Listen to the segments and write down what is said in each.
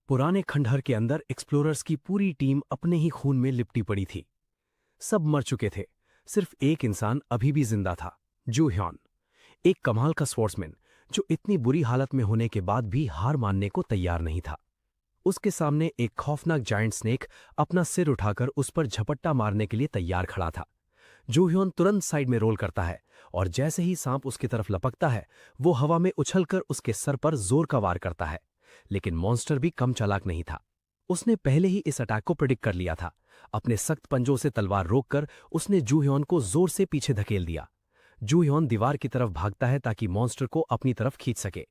पुराने खंडहर के अंदर एक्सप्लोरर्स की पूरी टीम अपने ही खून में लिपटी पड़ी थी। सब मर चुके थे। सिर्फ एक इंसान अभी भी जिंदा था, जू ह्योन। एक कमाल का स्पोर्ट्समैन जो इतनी बुरी हालत में होने के बाद भी हार मानने को तैयार नहीं था। उसके सामने एक खौफनाक जायंट स्नेक अपना सिर उठाकर उस पर झपट्टा मारने के लिए तैयार खड़ा था। जू ह्योन तुरंत साइड में रोल करता है और जैसे ही सांप उसकी तरफ लपकता है, वो हवा में उछलकर उसके सर पर जोर का वार करता है। लेकिन मॉन्स्टर भी कम चालाक नहीं था। उसने पहले ही इस अटैक को प्रिडिक्ट कर लिया था। अपने सख्त पंजों से तलवार रोककर उसने जू ह्योन को जोर से पीछे धकेल दिया। जू ह्योन दीवार की तरफ भागता है ताकि मॉन्स्टर को अपनी तरफ खींच सके।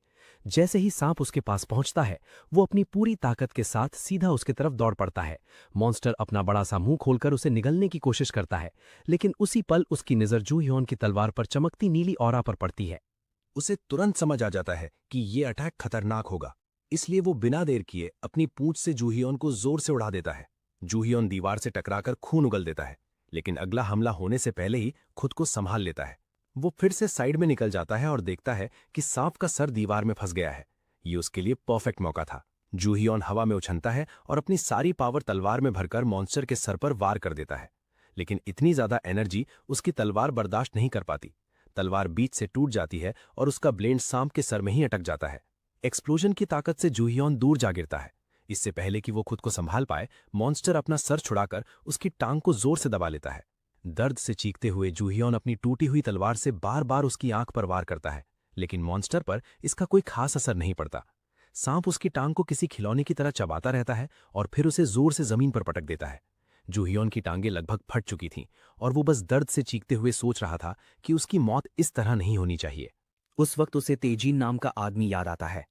जैसे ही सांप उसके पास पहुंचता है, वो अपनी पूरी ताकत के साथ सीधा उसकी तरफ दौड़ पड़ता है। मॉन्स्टर अपना बड़ा सा मुंह खोलकर उसे निगलने की कोशिश करता है, लेकिन उसी पल उसकी नजर जू ह्योन की तलवार पर चमकती नीली ऑरा पर पड़ती है। उसे तुरंत समझ आ जाता है कि ये अटैक खतरनाक होगा, इसलिए वो बिना देर किए अपनी पूंछ से जूहियोन को जोर से उड़ा देता है। जूहियोन दीवार से टकराकर खून उगल देता है, लेकिन अगला हमला होने से पहले ही खुद को संभाल लेता है। वो फिर से साइड में निकल जाता है और देखता है कि सांप का सर दीवार में फंस गया है। ये उसके लिए परफेक्ट मौका था। जूहियोन हवा में उछलता है और अपनी सारी पावर तलवार में भरकर मॉन्स्टर के सर पर वार कर देता है, लेकिन इतनी ज्यादा एनर्जी उसकी तलवार बर्दाश्त नहीं कर पाती। तलवार बीच से टूट जाती है और उसका ब्लेड सांप के सर में ही अटक जाता है। एक्सप्लोजन की ताकत से जूहियोन दूर जा गिरता है। इससे पहले कि वो खुद को संभाल पाए, मॉन्स्टर अपना सर छुड़ाकर उसकी टांग को जोर से दबा लेता है। दर्द से चीखते हुए जूहियोन अपनी टूटी हुई तलवार से बार बार उसकी आंख पर वार करता है, लेकिन मॉन्स्टर पर इसका कोई खास असर नहीं पड़ता। सांप उसकी टांग को किसी खिलौने की तरह चबाता रहता है और फिर उसे जोर से जमीन पर पटक देता है। जूहियोन की टांगें लगभग फट चुकी थीं और वो बस दर्द से चीखते हुए सोच रहा था कि उसकी मौत इस तरह नहीं होनी चाहिए। उस वक्त उसे तेजीन नाम का आदमी याद आता है।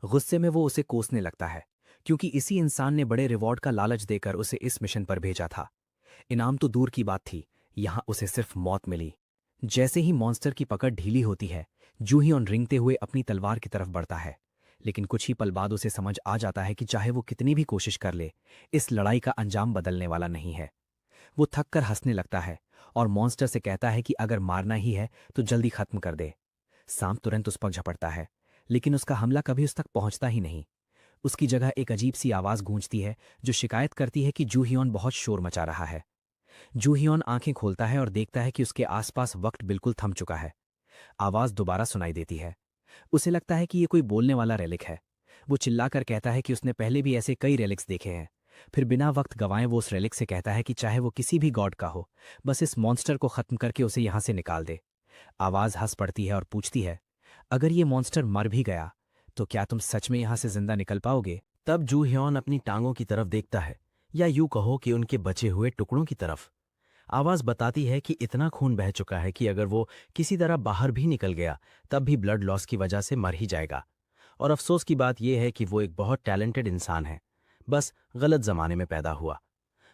गुस्से में वो उसे कोसने लगता है, क्योंकि इसी इंसान ने बड़े रिवॉर्ड का लालच देकर उसे इस मिशन पर भेजा था। इनाम तो दूर की बात थी, यहां उसे सिर्फ मौत मिली। जैसे ही मॉन्स्टर की पकड़ ढीली होती है, जूहियोन रिंगते हुए अपनी तलवार की तरफ बढ़ता है। लेकिन कुछ ही पल बाद उसे समझ आ जाता है कि चाहे वो कितनी भी कोशिश कर ले, इस लड़ाई का अंजाम बदलने वाला नहीं है। वो थक कर हंसने लगता है और मॉन्स्टर से कहता है कि अगर मारना ही है तो जल्दी खत्म कर दे। सांप तुरंत उस पर झपटता है, लेकिन उसका हमला कभी उस तक पहुंचता ही नहीं। उसकी जगह एक अजीब सी आवाज गूंजती है जो शिकायत करती है कि जूहियोन बहुत शोर मचा रहा है। जूहियोन आंखें खोलता है और देखता है कि उसके आसपास वक्त बिल्कुल थम चुका है। आवाज दोबारा सुनाई देती है। उसे लगता है कि ये कोई बोलने वाला रेलिक है। वो चिल्लाकर कहता है कि उसने पहले भी ऐसे कई रेलिक्स देखे हैं। फिर बिना वक्त गंवाए वो उस रेलिक से कहता है कि चाहे वो किसी भी गॉड का हो, बस इस मॉन्स्टर को खत्म करके उसे यहां से निकाल दे। आवाज हंस पड़ती है और पूछती है, अगर ये मॉन्स्टर मर भी गया तो क्या तुम सच में यहां से जिंदा निकल पाओगे? तब जू ह्योन अपनी टांगों की तरफ देखता है, या यूं कहो कि उनके बचे हुए टुकड़ों की तरफ। आवाज बताती है कि इतना खून बह चुका है कि अगर वो किसी तरह बाहर भी निकल गया तब भी ब्लड लॉस की वजह से मर ही जाएगा। और अफसोस की बात यह है कि वो एक बहुत टैलेंटेड इंसान है, बस गलत जमाने में पैदा हुआ।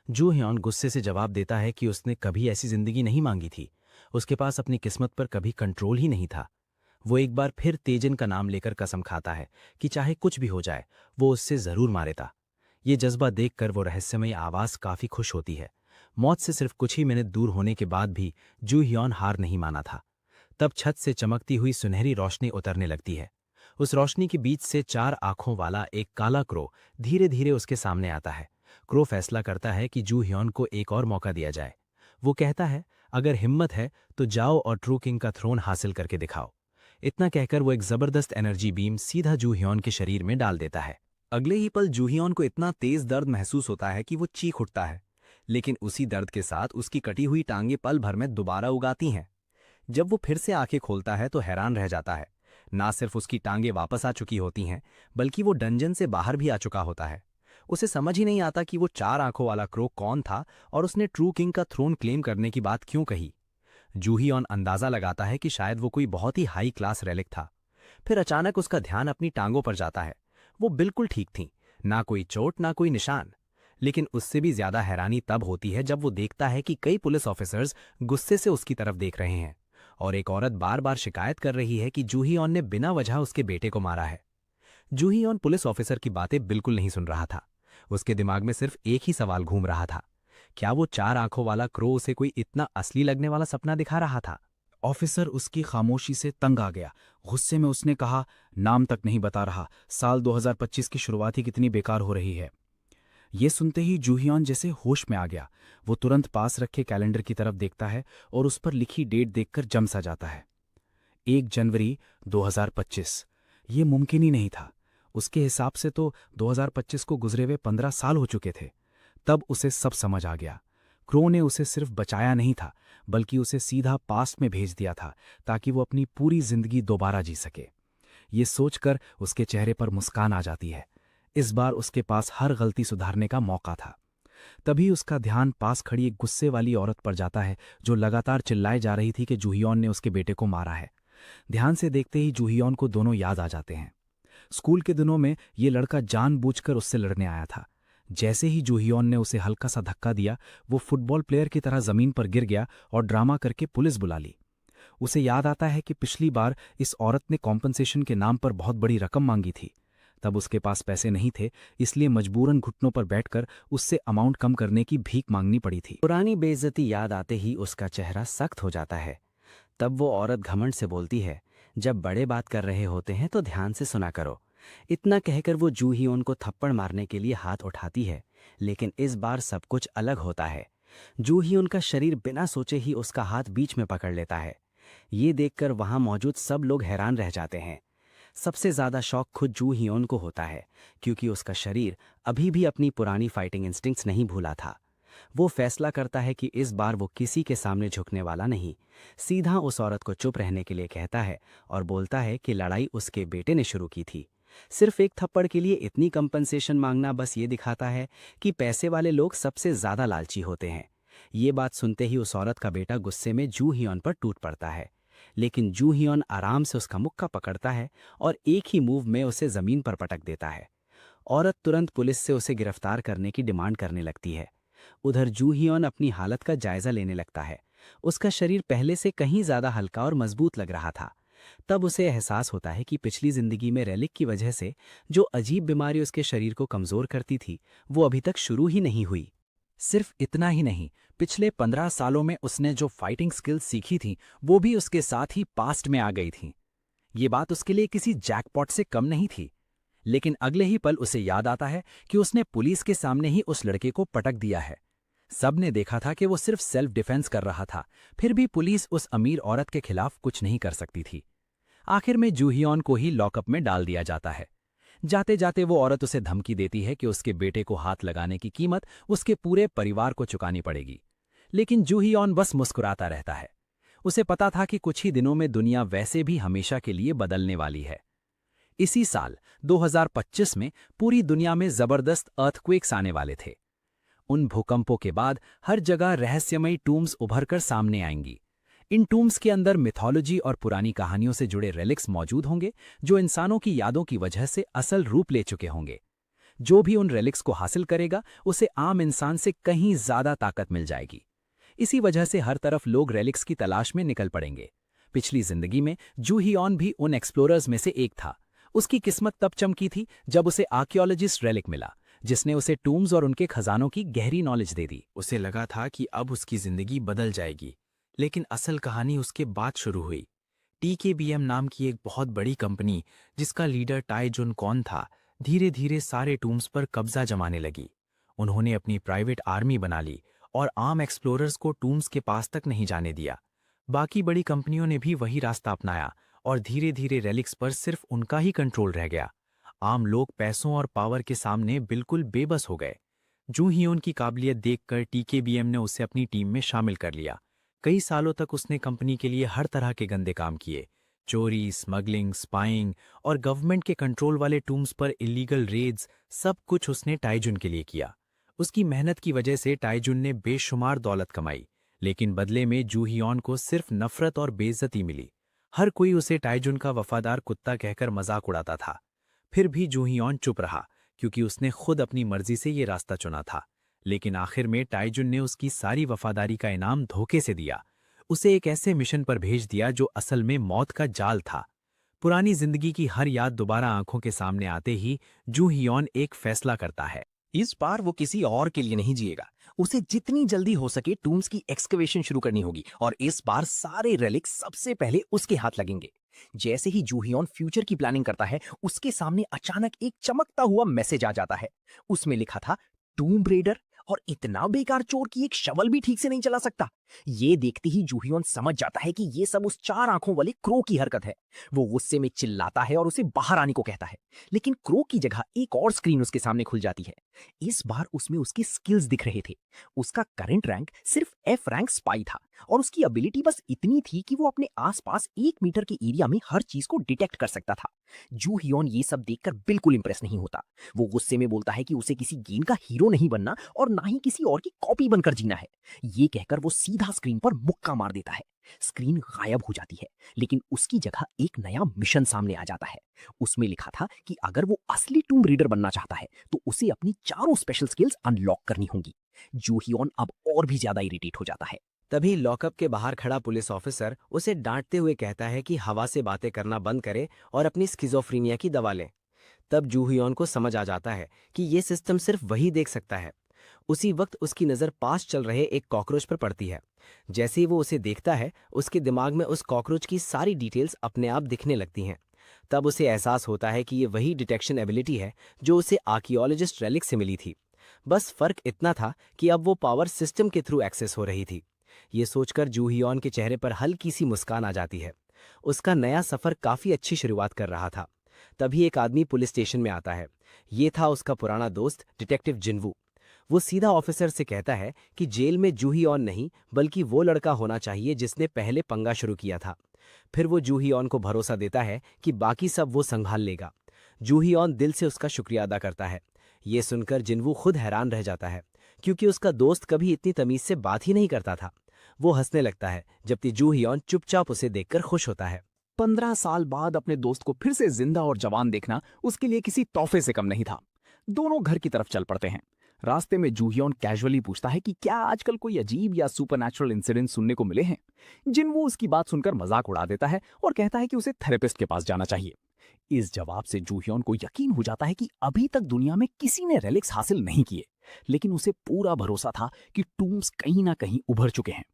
जू ह्योन गुस्से से जवाब देता है कि उसने कभी ऐसी जिंदगी नहीं मांगी थी। उसके पास अपनी किस्मत पर कभी कंट्रोल ही नहीं था। वो एक बार फिर तेजन का नाम लेकर कसम खाता है कि चाहे कुछ भी हो जाए वो उससे जरूर मारेगा। ये जज्बा देखकर वो रहस्यमय आवाज काफी खुश होती है। मौत से सिर्फ कुछ ही मिनट दूर होने के बाद भी जू ह्योन हार नहीं माना था। तब छत से चमकती हुई सुनहरी रोशनी उतरने लगती है। उस रोशनी के बीच से 4 आंखों वाला एक काला क्रो धीरे धीरे उसके सामने आता है। क्रो फैसला करता है कि जू ह्योन को एक और मौका दिया जाए। वो कहता है, अगर हिम्मत है तो जाओ और ट्रू किंग का थ्रोन हासिल करके दिखाओ। इतना कहकर वो एक जबरदस्त एनर्जी बीम सीधा जू ह्योन के शरीर में डाल देता है। अगले ही पल जू ह्योन को इतना तेज दर्द महसूस होता है कि वो चीख उठता है, लेकिन उसी दर्द के साथ उसकी कटी हुई टांगें पल भर में दोबारा उगाती हैं। जब वो फिर से आंखें खोलता है तो हैरान रह जाता है। ना सिर्फ उसकी टांगें वापस आ चुकी होती हैं, बल्कि वो डंजन से बाहर भी आ चुका होता है। उसे समझ ही नहीं आता कि वो 4 आंखों वाला क्रो कौन था और उसने ट्रू किंग का थ्रोन क्लेम करने की बात क्यों कही। जूहियोन अंदाजा लगाता है कि शायद वो कोई बहुत ही हाई क्लास रेलिक था। फिर अचानक उसका ध्यान अपनी टांगों पर जाता है। वो बिल्कुल ठीक थीं, ना कोई चोट ना कोई निशान। लेकिन उससे भी ज्यादा हैरानी तब होती है जब वो देखता है कि कई पुलिस ऑफिसर्स गुस्से से उसकी तरफ देख रहे हैं और एक औरत बार बार शिकायत कर रही है कि जूहियोन ने बिना वजह उसके बेटे को मारा है। जूहियोन पुलिस ऑफिसर की बातें बिल्कुल नहीं सुन रहा था। उसके दिमाग में सिर्फ एक ही सवाल घूम रहा था, क्या वो 4 आंखों वाला क्रो उसे कोई इतना असली लगने वाला सपना दिखा रहा था? ऑफिसर उसकी खामोशी से तंग आ गया। गुस्से में उसने कहा, नाम तक नहीं बता रहा, साल 2025 की शुरुआत ही कितनी बेकार हो रही है। ये सुनते ही जूहियॉन जैसे होश में आ गया। वो तुरंत पास रखे कैलेंडर की तरफ देखता है और उस पर लिखी डेट देखकर जम सा जाता है। 1 जनवरी 2025। ये मुमकिन ही नहीं था। उसके हिसाब से तो 2025 को गुजरे हुए 15 साल हो चुके थे। तब उसे सब समझ आ गया। क्रो ने उसे सिर्फ बचाया नहीं था, बल्कि उसे सीधा पास्ट में भेज दिया था ताकि वो अपनी पूरी जिंदगी दोबारा जी सके। ये सोचकर उसके चेहरे पर मुस्कान आ जाती है। इस बार उसके पास हर गलती सुधारने का मौका था। तभी उसका ध्यान पास खड़ी एक गुस्से वाली औरत पर जाता है जो लगातार चिल्लाए जा रही थी कि जूहियॉन ने उसके बेटे को मारा है। ध्यान से देखते ही जूहियॉन को दोनों याद आ जाते हैं। स्कूल के दिनों में ये लड़का जानबूझकर उससे लड़ने आया था। जैसे ही जूहियॉन ने उसे हल्का सा धक्का दिया, वो फुटबॉल प्लेयर की तरह जमीन पर गिर गया और ड्रामा करके पुलिस बुला ली। उसे याद आता है कि पिछली बार इस औरत ने कॉम्पनसेशन के नाम पर बहुत बड़ी रकम मांगी थी। तब उसके पास पैसे नहीं थे, इसलिए मजबूरन घुटनों पर बैठकर उससे अमाउंट कम करने की भीख मांगनी पड़ी थी। पुरानी बेइज्जती याद आते ही उसका चेहरा सख्त हो जाता है। तब वो औरत घमंड से बोलती है, जब बड़े बात कर रहे होते हैं तो ध्यान से सुना करो। इतना कहकर वो जूहियॉन को थप्पड़ मारने के लिए हाथ उठाती है, लेकिन इस बार सब कुछ अलग होता है। जूहियॉन का शरीर बिना सोचे ही उसका हाथ बीच में पकड़ लेता है। ये देखकर वहां मौजूद सब लोग हैरान रह जाते हैं। सबसे ज्यादा शौक खुद जूहियॉन को होता है, क्योंकि उसका शरीर अभी भी अपनी पुरानी फाइटिंग इंस्टिंक्ट्स नहीं भूला था। वो फैसला करता है कि इस बार वो किसी के सामने झुकने वाला नहीं। सीधा उस औरत को चुप रहने के लिए कहता है और बोलता है कि लड़ाई उसके बेटे ने शुरू की थी। सिर्फ एक थप्पड़ के लिए इतनी कंपनसेशन मांगना बस ये दिखाता है कि पैसे वाले लोग सबसे ज्यादा लालची होते हैं। ये बात सुनते ही उस औरत का बेटा गुस्से में जूहियॉन पर टूट पड़ता है, लेकिन जूहियॉन आराम से उसका मुक्का पकड़ता है और एक ही मूव में उसे जमीन पर पटक देता है। औरत तुरंत पुलिस से उसे गिरफ्तार करने की डिमांड करने लगती है। उधर जूहियॉन अपनी हालत का जायजा लेने लगता है। उसका शरीर पहले से कहीं ज्यादा हल्का और मजबूत लग रहा था। तब उसे एहसास होता है कि पिछली जिंदगी में रेलिक की वजह से जो अजीब बीमारी उसके शरीर को कमजोर करती थी, वो अभी तक शुरू ही नहीं हुई। सिर्फ इतना ही नहीं, पिछले 15 सालों में उसने जो फाइटिंग स्किल्स सीखी थी वो भी उसके साथ ही पास्ट में आ गई थी। ये बात उसके लिए किसी जैकपॉट से कम नहीं थी। लेकिन अगले ही पल उसे याद आता है कि उसने पुलिस के सामने ही उस लड़के को पटक दिया है। सबने देखा था कि वो सिर्फ सेल्फ डिफेंस कर रहा था, फिर भी पुलिस उस अमीर औरत के खिलाफ कुछ नहीं कर सकती थी। आखिर में जूहियॉन को ही लॉकअप में डाल दिया जाता है। जाते जाते वो औरत उसे धमकी देती है कि उसके बेटे को हाथ लगाने की कीमत उसके पूरे परिवार को चुकानी पड़ेगी। लेकिन जूहियॉन बस मुस्कुराता रहता है। उसे पता था कि कुछ ही दिनों में दुनिया वैसे भी हमेशा के लिए बदलने वाली है। इसी साल 2025 में पूरी दुनिया में जबरदस्त अर्थक्वेक्स आने वाले थे। उन भूकंपों के बाद हर जगह रहस्यमयी टूम्स उभरकर सामने आएंगी। इन टूम्स के अंदर मिथोलॉजी और पुरानी कहानियों से जुड़े रेलिक्स मौजूद होंगे, जो इंसानों की यादों की वजह से असल रूप ले चुके होंगे। जो भी उन रेलिक्स को हासिल करेगा, उसे आम इंसान से कहीं ज्यादा ताकत मिल जाएगी। इसी वजह से हर तरफ लोग रेलिक्स की तलाश में निकल पड़ेंगे। पिछली जिंदगी में जूहियॉन भी उन एक्सप्लोरर्स में से एक था। उसकी किस्मत तब चमकी थी जब उसे आर्कियोलॉजिस्ट रेलिक मिला, जिसने उसे टूम्स और उनके खजानों की गहरी नॉलेज दे दी। उसे लगा था कि अब उसकी जिंदगी बदल जाएगी, लेकिन असल कहानी उसके बाद शुरू हुई। TKBM नाम की एक बहुत बड़ी कंपनी, जिसका लीडर टाई जुन कॉन था, धीरे धीरे सारे टूम्स पर कब्जा जमाने लगी। उन्होंने अपनी प्राइवेट आर्मी बना ली और आम एक्सप्लोरर्स को टूम्स के पास तक नहीं जाने दिया। बाकी बड़ी कंपनियों ने भी वही रास्ता अपनाया और धीरे धीरे रेलिक्स पर सिर्फ उनका ही कंट्रोल रह गया। आम लोग पैसों और पावर के सामने बिल्कुल बेबस हो गए। जूहियॉन की काबिलियत देखकर TKBM ने उसे अपनी टीम में शामिल कर लिया। कई सालों तक उसने कंपनी के लिए हर तरह के गंदे काम किए। चोरी, स्मगलिंग, स्पाइंग और गवर्नमेंट के कंट्रोल वाले टूम्स पर इलीगल रेड्स, सब कुछ उसने टाइजुन के लिए किया। उसकी मेहनत की वजह से टाइजुन ने बेशुमार दौलत कमाई, लेकिन बदले में जूहियॉन को सिर्फ नफरत और बेइज्जती मिली। हर कोई उसे टाइजुन का वफादार कुत्ता कहकर मजाक उड़ाता था। फिर भी जूहियॉन चुप रहा, क्योंकि उसने खुद अपनी मर्जी से ये रास्ता चुना था। लेकिन आखिर में टाइजुन ने उसकी सारी वफादारी का इनाम धोखे से दिया। उसे एक ऐसे मिशन पर भेज दिया जो असल में मौत का जाल था। पुरानी जिंदगी की हर याद दोबारा आंखों के सामने आते ही जूहियॉन एक फैसला करता है। इस बार वो किसी और के लिए नहीं जिएगा, उसे जितनी जल्दी हो सके टूम्स की एक्सकवेशन शुरू करनी होगी और इस बार सारे रेलिक्स सबसे पहले उसके हाथ लगेंगे। जैसे ही जूहियॉन फ्यूचर की प्लानिंग करता है, उसके सामने अचानक एक चमकता हुआ मैसेज आ जाता है। उसमें लिखा था टूम रेडर, और इतना बेकार चोर कि एक शवल भी ठीक से नहीं चला सकता। ये देखते ही जूहियॉन समझ जाता है कि ये सब उस 4 आंखों वाले क्रो की हरकत है। वो गुस्से में चिल्लाता है और उसे बाहर आने को कहता है, लेकिन क्रो की जगह एक और स्क्रीन उसके सामने खुल जाती है। इस बार उसमें उसके स्किल्स दिख रहे थे। उसका करंट रैंक सिर्फ एफ रैंक स्पाई था और उसकी एबिलिटी बस इतनी थी कि वो अपने आसपास 1 मीटर के एरिया में हर चीज को डिटेक्ट कर सकता था। जूहियॉन ये सब देखकर बिल्कुल इंप्रेस नहीं होता। वो गुस्से में बोलता है कि उसे किसी गेम का हीरो नहीं बनना और ना ही किसी और की कॉपी बनकर जीना है। ये कहकर वो सीधा स्क्रीन पर मुक्का मार देता है। स्क्रीन गायब हो जाती है, लेकिन उसकी जगह एक नया मिशन सामने आ जाता है। उसमें लिखा था कि अगर वो असली टूम रीडर बनना चाहता है तो उसे अपनी 4 स्पेशल स्किल्स अनलॉक करनी होंगी। जूहियॉन अब और भी ज्यादा इरिटेट हो जाता है। तभी लॉकअप के बाहर खड़ा पुलिस ऑफिसर उसे डांटते हुए कहता है कि हवा से बातें करना बंद करे और अपनी स्किज़ोफ्रीनिया की दवा ले। तब जूहियॉन को समझ आ जाता है कि ये सिस्टम सिर्फ वही देख सकता है। उसी वक्त उसकी नज़र पास चल रहे एक कॉकरोच पर पड़ती है। जैसे ही वो उसे देखता है, उसके दिमाग में उस कॉकरोच की सारी डिटेल्स अपने आप दिखने लगती हैं। तब उसे एहसास होता है कि ये वही डिटेक्शन एबिलिटी है जो उसे आर्कियोलॉजिस्ट रेलिक से मिली थी। बस फर्क इतना था कि अब वो पावर सिस्टम के थ्रू एक्सेस हो रही थी। ये सोचकर जूहियॉन के चेहरे पर हल्की सी मुस्कान आ जाती है। उसका नया सफर काफी अच्छी शुरुआत कर रहा था। तभी एक आदमी पुलिस स्टेशन में आता है। ये था उसका पुराना दोस्त डिटेक्टिव जिनवू। वो सीधा ऑफिसर से कहता है कि जेल में जूहियॉन नहीं बल्कि वो लड़का होना चाहिए जिसने पहले पंगा शुरू किया था। फिर वो जूहियॉन को भरोसा देता है कि बाकी सब वो संभाल लेगा। जूहियॉन दिल से उसका शुक्रिया अदा करता है। ये सुनकर जिनवू खुद हैरान रह जाता है, क्योंकि उसका दोस्त कभी इतनी तमीज से बात ही नहीं करता था। वो हंसने लगता है, जबकि जूहियॉन चुपचाप उसे देखकर खुश होता है। 15 साल बाद अपने दोस्त को फिर से जिंदा और जवान देखना उसके लिए किसी तोहफे से कम नहीं था। दोनों घर की तरफ चल पड़ते हैं। रास्ते में जूहियॉन कैजुअली पूछता है कि क्या आजकल कोई अजीब या सुपरनैचुरल इंसिडेंट सुनने को मिले हैं। जिनवू उसकी बात सुनकर मजाक उड़ा देता है और कहता है कि उसे थेरेपिस्ट के पास जाना चाहिए। इस जवाब से जूहियॉन को यकीन हो जाता है कि अभी तक दुनिया में किसी ने रेलिक्स हासिल नहीं किए, लेकिन उसे पूरा भरोसा था कि टूम्स कहीं ना कहीं उभर चुके हैं।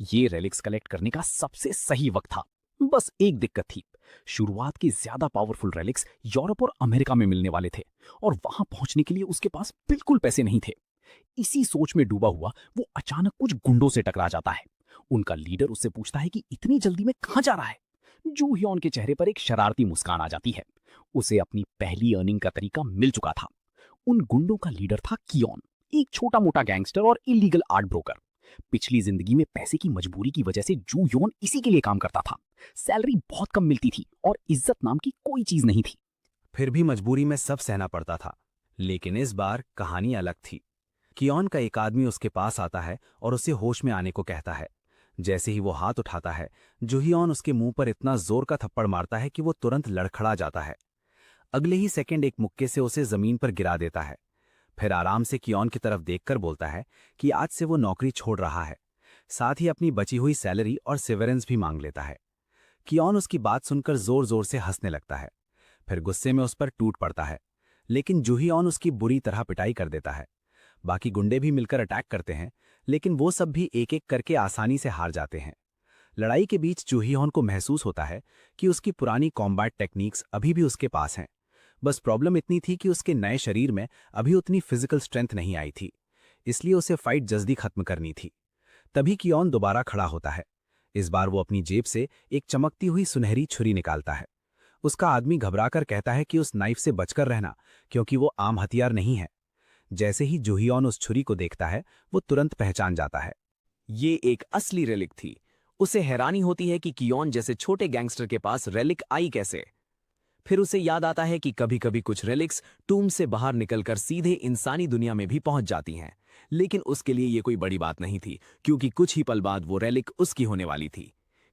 ये रेलिक्स कलेक्ट करने का सबसे सही वक्त था। बस एक दिक्कत थी, शुरुआत के ज्यादा पावरफुल रेलिक्स यूरोप और अमेरिका में मिलने वाले थे और वहां पहुंचने के लिए उसके पास बिल्कुल पैसे नहीं थे। इसी सोच में डूबा हुआ वो अचानक कुछ गुंडों से टकरा जाता है। उनका लीडर उससे पूछता है कि इतनी जल्दी में कहां जा रहा है। जूहियॉन के चेहरे पर एक शरारती मुस्कान आ जाती है। उसे अपनी पहली अर्निंग का तरीका मिल चुका था। उन गुंडों का लीडर था कियोन, एक छोटा मोटा गैंगस्टर और इलीगल आर्ट ब्रोकर। पिछली जिंदगी में पैसे की मजबूरी की वजह से जूहियॉन इसी के लिए काम करता था। सैलरी बहुत कम मिलती थी और इज्जत नाम की कोई चीज नहीं थी। फिर भी मजबूरी में सब सहना पड़ता था। लेकिन इस बार कहानी अलग थी। कियोन का एक आदमी उसके पास आता है और उसे होश में आने को कहता है। जैसे ही वो हाथ उठाता है, जूहियॉन उसके मुंह पर इतना जोर का थप्पड़ मारता है कि वो तुरंत लड़खड़ा जाता है। अगले ही सेकंड एक मुक्के से उसे जमीन पर गिरा देता है। फिर आराम से कियोन की तरफ देखकर बोलता है कि आज से वो नौकरी छोड़ रहा है। साथ ही अपनी बची हुई सैलरी और सेवरेंस भी मांग लेता है। कियोन उसकी बात सुनकर जोर जोर से हंसने लगता है। फिर गुस्से में उस पर टूट पड़ता है, लेकिन जूहियॉन उसकी बुरी तरह पिटाई कर देता है। बाकी गुंडे भी मिलकर अटैक करते हैं, लेकिन वो सब भी एक एक करके आसानी से हार जाते हैं। लड़ाई के बीच जूहियॉन को महसूस होता है कि उसकी पुरानी कॉम्बैट टेक्निक्स अभी भी उसके पास हैं। बस प्रॉब्लम इतनी थी कि उसके नए शरीर में अभी उतनी फिजिकल स्ट्रेंथ नहीं आई थी, इसलिए उसे फाइट जल्दी खत्म करनी थी। तभी कियोन दोबारा खड़ा होता है। इस बार वो अपनी जेब से एक चमकती हुई सुनहरी छुरी निकालता है। उसका आदमी घबराकर कहता है कि उस नाइफ से बचकर रहना, क्योंकि वो आम हथियार नहीं है। जैसे ही जूहियॉन उस छुरी को देखता है, वो तुरंत पहचान जाता है। ये एक असली रेलिक थी। उसे हैरानी होती है कि कियोन जैसे छोटे गैंगस्टर के पास रेलिक आई कैसे। फिर उसे याद आता है कि कभी कभी कुछ रेलिक्स टूम से बाहर निकलकर सीधे इंसानी दुनिया में भी पहुंच जाती हैं, लेकिन उसके लिए ये कोई बड़ी बात नहीं थी, क्योंकि कुछ ही पल बाद वो रेलिक उसकी होने वाली थी।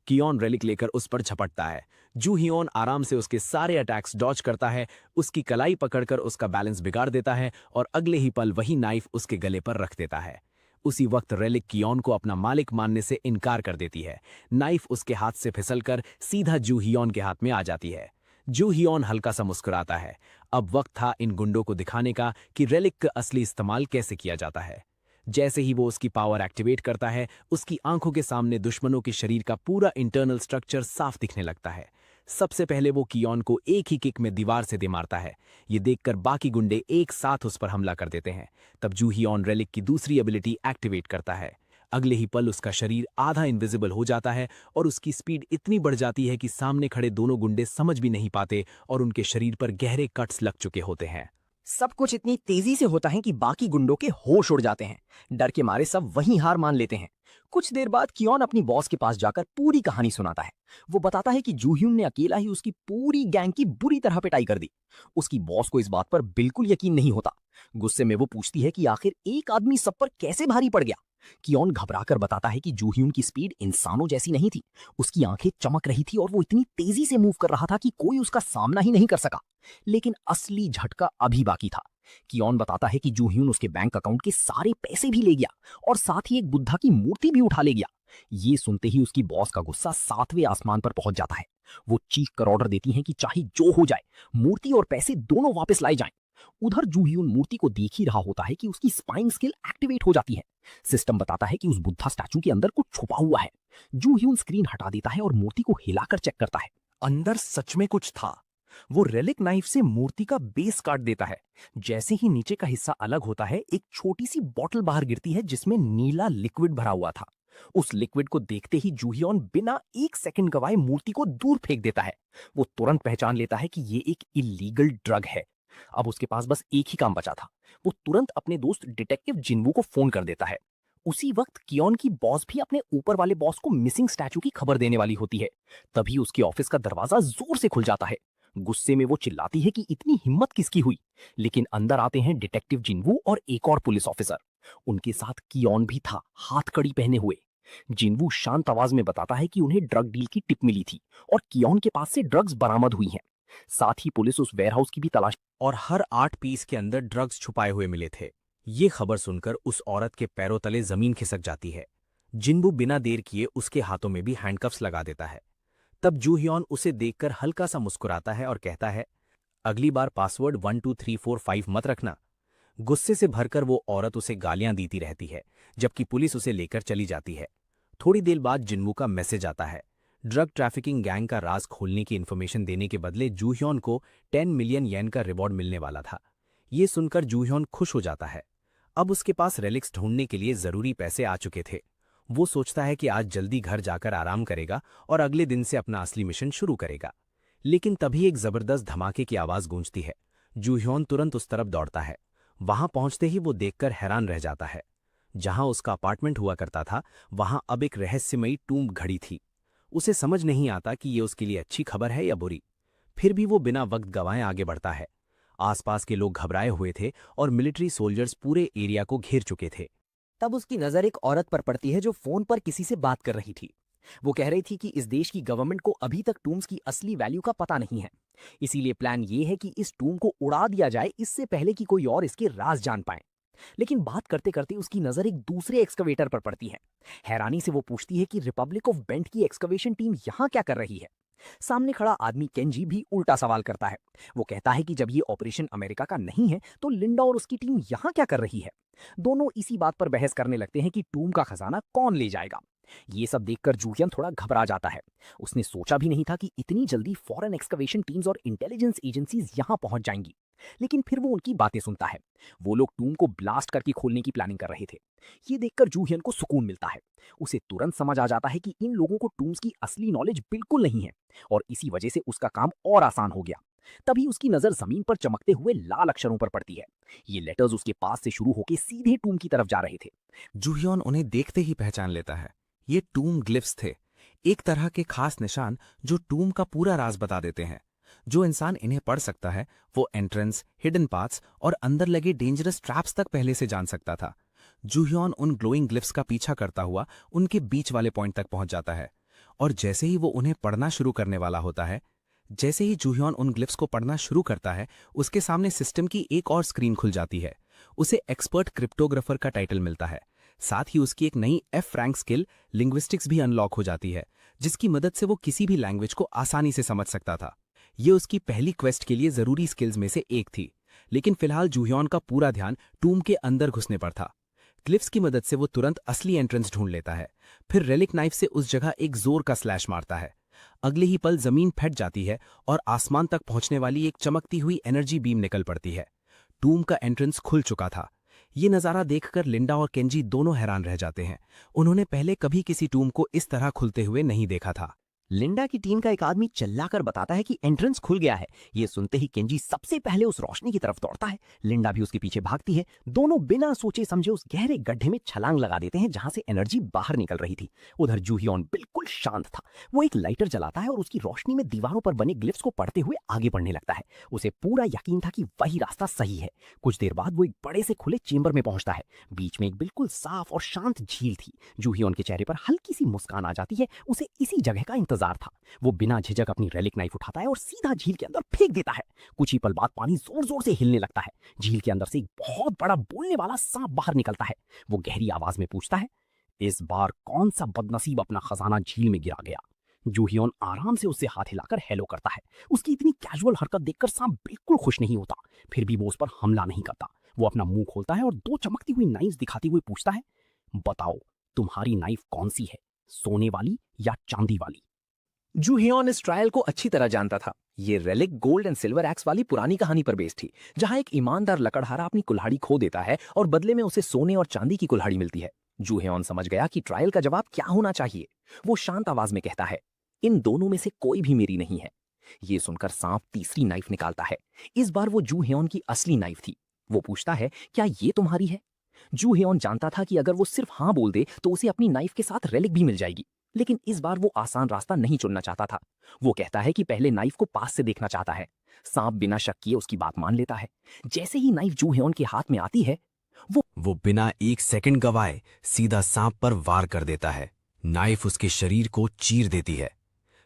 कियोन रेलिक लेकर उस पर झपटता है। जूहियॉन आराम से उसके सारे अटैक्स डॉज करता है, उसकी कलाई पकड़कर उसका बैलेंस बिगाड़ देता है और अगले ही पल वही नाइफ उसके गले पर रख देता है। उसी वक्त रेलिक कियोन को अपना मालिक मानने से इनकार कर देती है। नाइफ उसके हाथ से फिसलकर सीधा जूहियॉन के हाथ में आ जाती है। जूहियॉन हल्का सा मुस्कुराता है। अब वक्त था इन गुंडों को दिखाने का कि रेलिक का असली इस्तेमाल कैसे किया जाता है। जैसे ही वो उसकी पावर एक्टिवेट करता है, उसकी आंखों के सामने दुश्मनों के शरीर का पूरा इंटरनल स्ट्रक्चर साफ दिखने लगता है। सबसे पहले वो कियोन को एक ही किक में दीवार से दे मारता है। ये देखकर बाकी गुंडे एक साथ उस पर हमला कर देते हैं। तब जूहियोन रेलिक की दूसरी एबिलिटी एक्टिवेट करता है। अगले ही पल उसका शरीर आधा इनविजिबल हो जाता है और उसकी स्पीड इतनी बढ़ जाती है कि सामने खड़े दोनों गुंडे समझ भी नहीं पाते और उनके शरीर पर गहरे कट्स लग चुके होते हैं। सब कुछ इतनी तेजी से होता है कि बाकी गुंडों के होश उड़ जाते हैं। डर के मारे सब वहीं हार मान लेते हैं। कुछ देर बाद कियोन अपनी बॉस के पास जाकर पूरी कहानी सुनाता है। वो बताता है कि जूह्यून ने अकेला ही उसकी पूरी गैंग की बुरी तरह पिटाई कर दी। उसकी बॉस को इस बात पर बिल्कुल यकीन नहीं होता। गुस्से में वो पूछती है कि आखिर एक आदमी सब पर कैसे भारी पड़ गया। कियोन घबराकर बताता है कि जूह्यून की स्पीड इंसानों जैसी नहीं थी। उसकी आंखें चमक रही थी और वो इतनी तेजी से मूव कर रहा था कि कोई उसका सामना ही नहीं कर सका। लेकिन असली झटका अभी बाकी था। कियोन बताता है कि जूह्यून उसके बैंक अकाउंट के सारे पैसे भी ले गया और साथ ही एक बुद्धा की मूर्ति भी उठा ले गया। ये सुनते ही उसकी बॉस का गुस्सा 7वें आसमान पर पहुंच जाता है। वो चीख कर ऑर्डर देती हैं कि चाहे जो हो जाए, मूर्ति और पैसे दोनों वापस लाए जाएं। उधर जूह्यून मूर्ति को देख ही रहा होता है कि उसकी स्पाइंग स्किल एक्टिवेट हो जाती है। सिस्टम बताता है कि उस बुद्धा स्टैचू के अंदर कुछ छुपा हुआ है। जूह्यून स्क्रीन हटा देता है और मूर्ति को हिलाकर चेक करता है। अंदर सच में कुछ था। वो रेलिक नाइफ से मूर्ति का बेस काट देता है। जैसे ही नीचे का हिस्सा अलग होता है, एक छोटी सी बॉटल बाहर गिरती है जिसमें नीला लिक्विड भरा हुआ था। उस लिक्विड को देखते ही जूह्योन बिना एक सेकंड गवाए मूर्ति को दूर फेंक देता है। वो तुरंत पहचान लेता है कि ये एक इलीगल ड्रग है। अब उसके पास बस एक ही काम बचा था। वो तुरंत अपने दोस्त डिटेक्टिव जिन्वू को फोन कर देता है। उसी वक्त कियोन की बॉस भी अपने ऊपर वाले बॉस को मिसिंग स्टैचू की खबर देने वाली होती है। तभी उसके ऑफिस का दरवाजा जोर से खुल जाता है। गुस्से में वो चिल्लाती है कि इतनी हिम्मत किसकी हुई। लेकिन अंदर आते हैं डिटेक्टिव जिन्वू और एक और पुलिस ऑफिसर। उनके साथ कियोन भी था, हाथ कड़ी पहने हुए। जिन्वू शांत आवाज में बताता है कि उन्हें ड्रग डील की टिप मिली थी और कियोन के पास से ड्रग्स बरामद हुई हैं। साथ ही पुलिस उस वेयरहाउस की भी तलाश और हर 8 पीस के अंदर ड्रग्स छुपाए हुए मिले थे। ये खबर सुनकर उस औरत के पैरों तले जमीन खिसक जाती है। जिन्वू बिना देर किए उसके हाथों में भी हैंडकफ्स लगा देता है। तब जूह्योन उसे देखकर हल्का सा मुस्कुराता है और कहता है, अगली बार पासवर्ड 1 2 3 4 5 मत रखना। गुस्से से भरकर वो औरत उसे गालियां देती रहती है, जबकि पुलिस उसे लेकर चली जाती है। थोड़ी देर बाद जिन्वू का मैसेज आता है। ड्रग ट्रैफिकिंग गैंग का राज खोलने की इन्फॉर्मेशन देने के बदले जूह्योन को 10 मिलियन येन का रिवॉर्ड मिलने वाला था। ये सुनकर जूह्योन खुश हो जाता है। अब उसके पास रेलिक्स ढूंढने के लिए जरूरी पैसे आ चुके थे। वो सोचता है कि आज जल्दी घर जाकर आराम करेगा और अगले दिन से अपना असली मिशन शुरू करेगा। लेकिन तभी एक जबरदस्त धमाके की आवाज गूंजती है। जूह्योन तुरंत उस तरफ दौड़ता है। वहां पहुंचते ही वो देखकर हैरान रह जाता है। जहां उसका अपार्टमेंट हुआ करता था, वहां अब एक रहस्यमयी टूम्ब घड़ी थी। उसे समझ नहीं आता कि ये उसके लिए अच्छी खबर है या बुरी। फिर भी वो बिना वक्त गंवाए आगे बढ़ता है। आसपास के लोग घबराए हुए थे और मिलिट्री सोल्जर्स पूरे एरिया को घेर चुके थे। तब उसकी नजर एक औरत पर पड़ती है जो फोन पर किसी से बात कर रही थी। वो कह रही थी कि इस देश की गवर्नमेंट को अभी तक टूम्स की असली वैल्यू का पता नहीं है। इसीलिए प्लान ये है कि इस टूम को उड़ा दिया जाए, इससे पहले कि कोई और इसके राज जान पाए। लेकिन बात करते करते उसकी नजर एक दूसरे एक्सकवेटर पर पड़ती है। हैरानी से वो पूछती है कि रिपब्लिक ऑफ बेंट की एक्सकवेशन टीम यहाँ क्या कर रही है। सामने खड़ा आदमी केंजी भी उल्टा सवाल करता है। वो कहता है कि जब ये ऑपरेशन अमेरिका का नहीं है तो लिंडा और उसकी टीम यहाँ क्या कर रही है। दोनों इसी बात पर बहस करने लगते हैं कि टूम का खजाना कौन ले जाएगा। ये सब देखकर जूहियन थोड़ा घबरा जाता है। उसने सोचा भी नहीं था कि इतनी जल्दी फॉरेन एक्सकवेशन टीम्स और इंटेलिजेंस एजेंसीज यहाँ पहुंच जाएंगी। लेकिन फिर वो उनकी बातें सुनता है। वो लोग टूम को ब्लास्ट करके खोलने की प्लानिंग कर रहे थे। ये देखकर जूहियन को सुकून मिलता है। उसे तुरंत समझ आ जाता है कि इन लोगों को टूम्स की असली नॉलेज बिल्कुल नहीं है और इसी वजह से उसका काम और आसान हो गया। तभी उसकी नजर जमीन पर चमकते हुए लाल अक्षरों पर पड़ती है। ये लेटर्स उसके पास से शुरू होकर सीधे टूम की तरफ जा रहे थे। जूह्योन उन्हें देखते ही पहचान लेता है। ये टूम ग्लिफ्स थे, एक तरह के खास निशान जो टूम का पूरा राज बता देते हैं। जो इंसान इन्हें पढ़ सकता है वो एंट्रेंस, हिडन पाथ्स और अंदर लगे डेंजरस ट्रैप्स तक पहले से जान सकता था। जूह्योन उन ग्लोइंग ग्लिफ्स का पीछा करता हुआ उनके बीच वाले पॉइंट तक पहुंच जाता है और जैसे ही वो उन्हें पढ़ना शुरू करने वाला होता है, जैसे ही जूह्योन उन ग्लिफ्स को पढ़ना शुरू करता है, उसके सामने सिस्टम की एक और स्क्रीन खुल जाती है। उसे एक्सपर्ट क्रिप्टोग्राफर का टाइटल मिलता है। साथ ही उसकी एक नई F रैंक स्किल लिंग्विस्टिक्स भी अनलॉक हो जाती है, जिसकी मदद से वो किसी भी लैंग्वेज को आसानी से समझ सकता था। ये उसकी पहली क्वेस्ट के लिए जरूरी स्किल्स में से एक थी। लेकिन फिलहाल जूह्योन का पूरा ध्यान टूम के अंदर घुसने पर था। ग्लिफ्स की मदद से वो तुरंत असली एंट्रेंस ढूंढ लेता है। फिर रेलिक नाइफ से उस जगह एक जोर का स्लैश मारता है। अगले ही पल जमीन फट जाती है और आसमान तक पहुंचने वाली एक चमकती हुई एनर्जी बीम निकल पड़ती है। टूम का एंट्रेंस खुल चुका था। ये नज़ारा देखकर लिंडा और केंजी दोनों हैरान रह जाते हैं। उन्होंने पहले कभी किसी टूम को इस तरह खुलते हुए नहीं देखा था। लिंडा की टीम का एक आदमी चिल्लाकर बताता है कि एंट्रेंस खुल गया है। ये सुनते ही केंजी सबसे पहले उस रोशनी की तरफ दौड़ता है। लिंडा भी उसके पीछे भागती है। दोनों बिना सोचे समझे उस गहरे गड्ढे में छलांग लगा देते हैं जहां से एनर्जी बाहर निकल रही थी। उधर जूहियोन बिल्कुल शांत था। वो एक लाइटर जलाता है और उसकी रोशनी में दीवारों पर बने ग्लिफ्स को पढ़ते हुए आगे बढ़ने लगता है। उसे पूरा यकीन था कि वही रास्ता सही है। कुछ देर बाद वो एक बड़े से खुले चेंबर में पहुंचता है। बीच में एक बिल्कुल साफ और शांत झील थी। जूहियोन के चेहरे पर हल्की सी मुस्कान आ जाती है। उसे इसी जगह का इंतजार था। वो बिना झिझक अपनी रेलिक नाइफ उठाता है और सीधा झील के अंदर फेंक देता है। कुछ ही पल बाद पानी जोर जोर से हिलने लगता है। झील के अंदर से एक बहुत बड़ा बोलने वाला सांप बाहर निकलता है। वो गहरी आवाज में पूछता है, इस बार कौन सा बदनसीब अपना खजाना झील में गिरा गया? जूहियोन आराम से उससे हाथ हिलाकर हेलो करता है। उसकी इतनी कैजुअल हरकत देखकर सांप बिल्कुल खुश नहीं होता। फिर भी वो उस पर हमला नहीं करता। वो अपना मुंह खोलता है और दो चमकती हुई नाइफ दिखाते हुए पूछता है, बताओ तुम्हारी नाइफ कौन सी है, सोने वाली या चांदी वाली? जूहियोन इस ट्रायल को अच्छी तरह जानता था। ये relic gold and silver x वाली पुरानी कहानी पर बेस्ड थी, जहां एक ईमानदार लकड़हारा अपनी कुल्हाड़ी खो देता है और बदले में उसे सोने और चांदी की कुल्हाड़ी मिलती है। जूहियोन समझ गया कि ट्रायल का जवाब क्या होना चाहिए। वो शांत आवाज में कहता है, इन दोनों में से कोई भी मेरी नहीं है। ये सुनकर सांप तीसरी नाइफ निकालता है। इस बार वो जूहियोन की असली नाइफ थी। वो पूछता है, क्या ये तुम्हारी है? जूहियोन जानता था कि अगर वो सिर्फ हाँ बोल दे तो उसे अपनी नाइफ के साथ रेलिक भी मिल जाएगी, लेकिन इस बार वो आसान रास्ता नहीं चुनना चाहता था। वो कहता है कि पहले नाइफ को पास से देखना चाहता है। सांप बिना शक किए उसकी बात मान लेता है। जैसे ही नाइफ जूहियोन के हाथ में आती है, वो बिना एक सेकंड गवाए सीधा सांप पर वार कर देता है। नाइफ उसके शरीर को चीर देती है।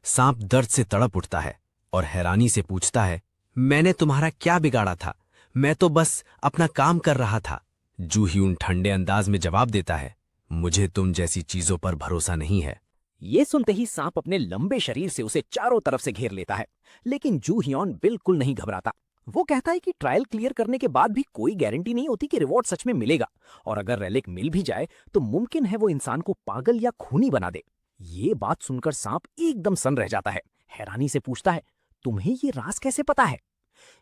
सांप दर्द से तड़प उठता है और हैरानी से पूछता है, मैंने तुम्हारा क्या बिगाड़ा था? मैं तो बस अपना काम कर रहा था। जूहियोन ठंडे अंदाज में जवाब देता है, मुझे तुम जैसी चीजों पर भरोसा नहीं है। ये सुनते ही सांप अपने लंबे शरीर से उसे चारों तरफ से घेर लेता है। लेकिन जूहियोन बिल्कुल नहीं घबराता। वो कहता है कि ट्रायल क्लियर करने के बाद भी कोई गारंटी नहीं होती कि रिवॉर्ड सच में मिलेगा, और अगर रेलिक मिल भी जाए तो मुमकिन है वो इंसान को पागल या खूनी बना दे। ये बात सुनकर सांप एकदम सन्न रह जाता है। हैरानी से पूछता है, तुम्हें ये राज कैसे पता है?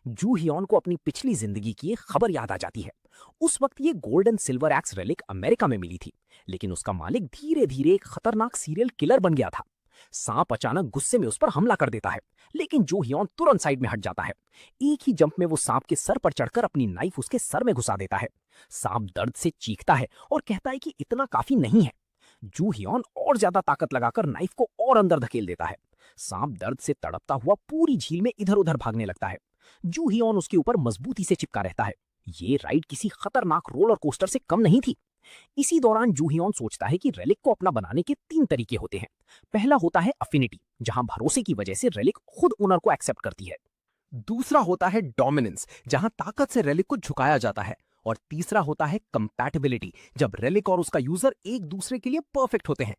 जूहियोन को अपनी पिछली जिंदगी की एक खबर याद आ जाती है। उस वक्त ये gold and silver x relic America में मिली थी, लेकिन उसका मालिक धीरे धीरे एक खतरनाक सीरियल किलर बन गया था। सांप अचानक गुस्से में उस पर हमला कर देता है, लेकिन जूहियोन तुरंत साइड में हट जाता है। एक ही जंप में वो सांप के सर पर चढ़कर अपनी नाइफ उसके सर में घुसा देता है। सांप दर्द से चीखता है और कहता है कि इतना काफी नहीं है। जूहियोन और ज्यादा ताकत लगाकर नाइफ को और अंदर धकेल देता है। सांप दर्द से तड़पता हुआ पूरी झील में इधर उधर भागने लगता है। जूहियोन उसके ऊपर मजबूती से चिपका रहता है। ये राइड किसी खतरनाक रोलर कोस्टर से कम नहीं थी। इसी दौरान जूहियोन सोचता है कि रेलिक को अपना बनाने के 3 तरीके होते हैं। पहला होता है अफिनिटी, जहां भरोसे की वजह से रेलिक खुद ओनर को एक्सेप्ट करती है। दूसरा होता है डोमिनेंस, जहां ताकत से रेलिक को झुकाया जाता है। और तीसरा होता है कंपैटिबिलिटी, जब रेलिक और उसका यूजर एक दूसरे के लिए परफेक्ट होते हैं।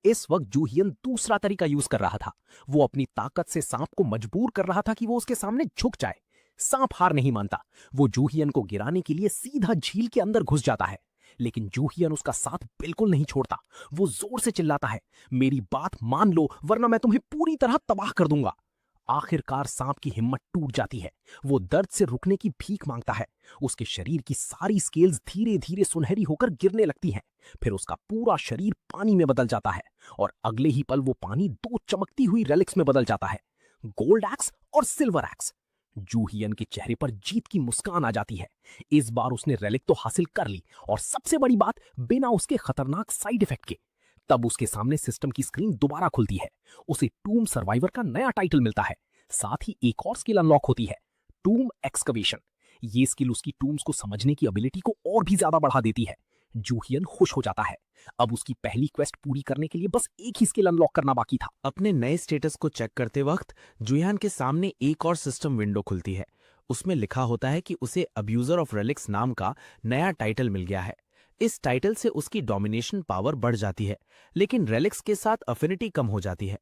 इस वक्त जूहियन दूसरा तरीका यूज कर रहा था। वो अपनी ताकत से सांप को मजबूर कर रहा था कि वो उसके सामने झुक जाए। सांप हार नहीं मानता। वो जूहियन को गिराने के लिए सीधा झील के अंदर घुस जाता है, लेकिन जूहियन उसका साथ बिल्कुल नहीं छोड़ता। वो जोर से चिल्लाता है, मेरी बात मान लो वरना मैं तुम्हें पूरी तरह तबाह कर दूंगा। आखिरकार सांप की हिम्मत टूट जाती है। वो दर्द से रुकने की भीख मांगता है। उसके शरीर की सारी स्केल्स धीरे धीरे सुनहरी होकर गिरने लगती हैं। फिर उसका पूरा शरीर पानी में बदल जाता है और अगले ही पल वो पानी 2 चमकती हुई रेलिक्स में बदल जाता है, गोल्ड एक्स और सिल्वर एक्स। जूहियन के चेहरे पर जीत की मुस्कान आ जाती है। इस बार उसने रेलिक तो हासिल कर ली, और सबसे बड़ी बात, बिना उसके खतरनाक साइड इफेक्ट के। तब उसके सामने सिस्टम की स्क्रीन दोबारा खुलती है। उसे टूम सर्वाइवर का नया टाइटल मिलता है। साथ ही एक और स्किल अनलॉक होती है, टूम एक्सकवेशन। ये स्किल उसकी टूम्स को समझने की एबिलिटी को और भी ज्यादा बढ़ा देती है। जूहियन खुश हो जाता है। अब उसकी पहली क्वेस्ट पूरी करने के लिए बस एक ही स्किल अनलॉक करना बाकी था। अपने नए स्टेटस को चेक करते वक्त जूहियन के सामने एक और सिस्टम विंडो खुलती है। उसमें लिखा होता है कि उसे अब्यूजर ऑफ रेलिक्स नाम का नया टाइटल मिल गया है। इस टाइटल से उसकी डोमिनेशन पावर बढ़ जाती है, लेकिन रेलिक्स के साथ अफिनिटी कम हो जाती है।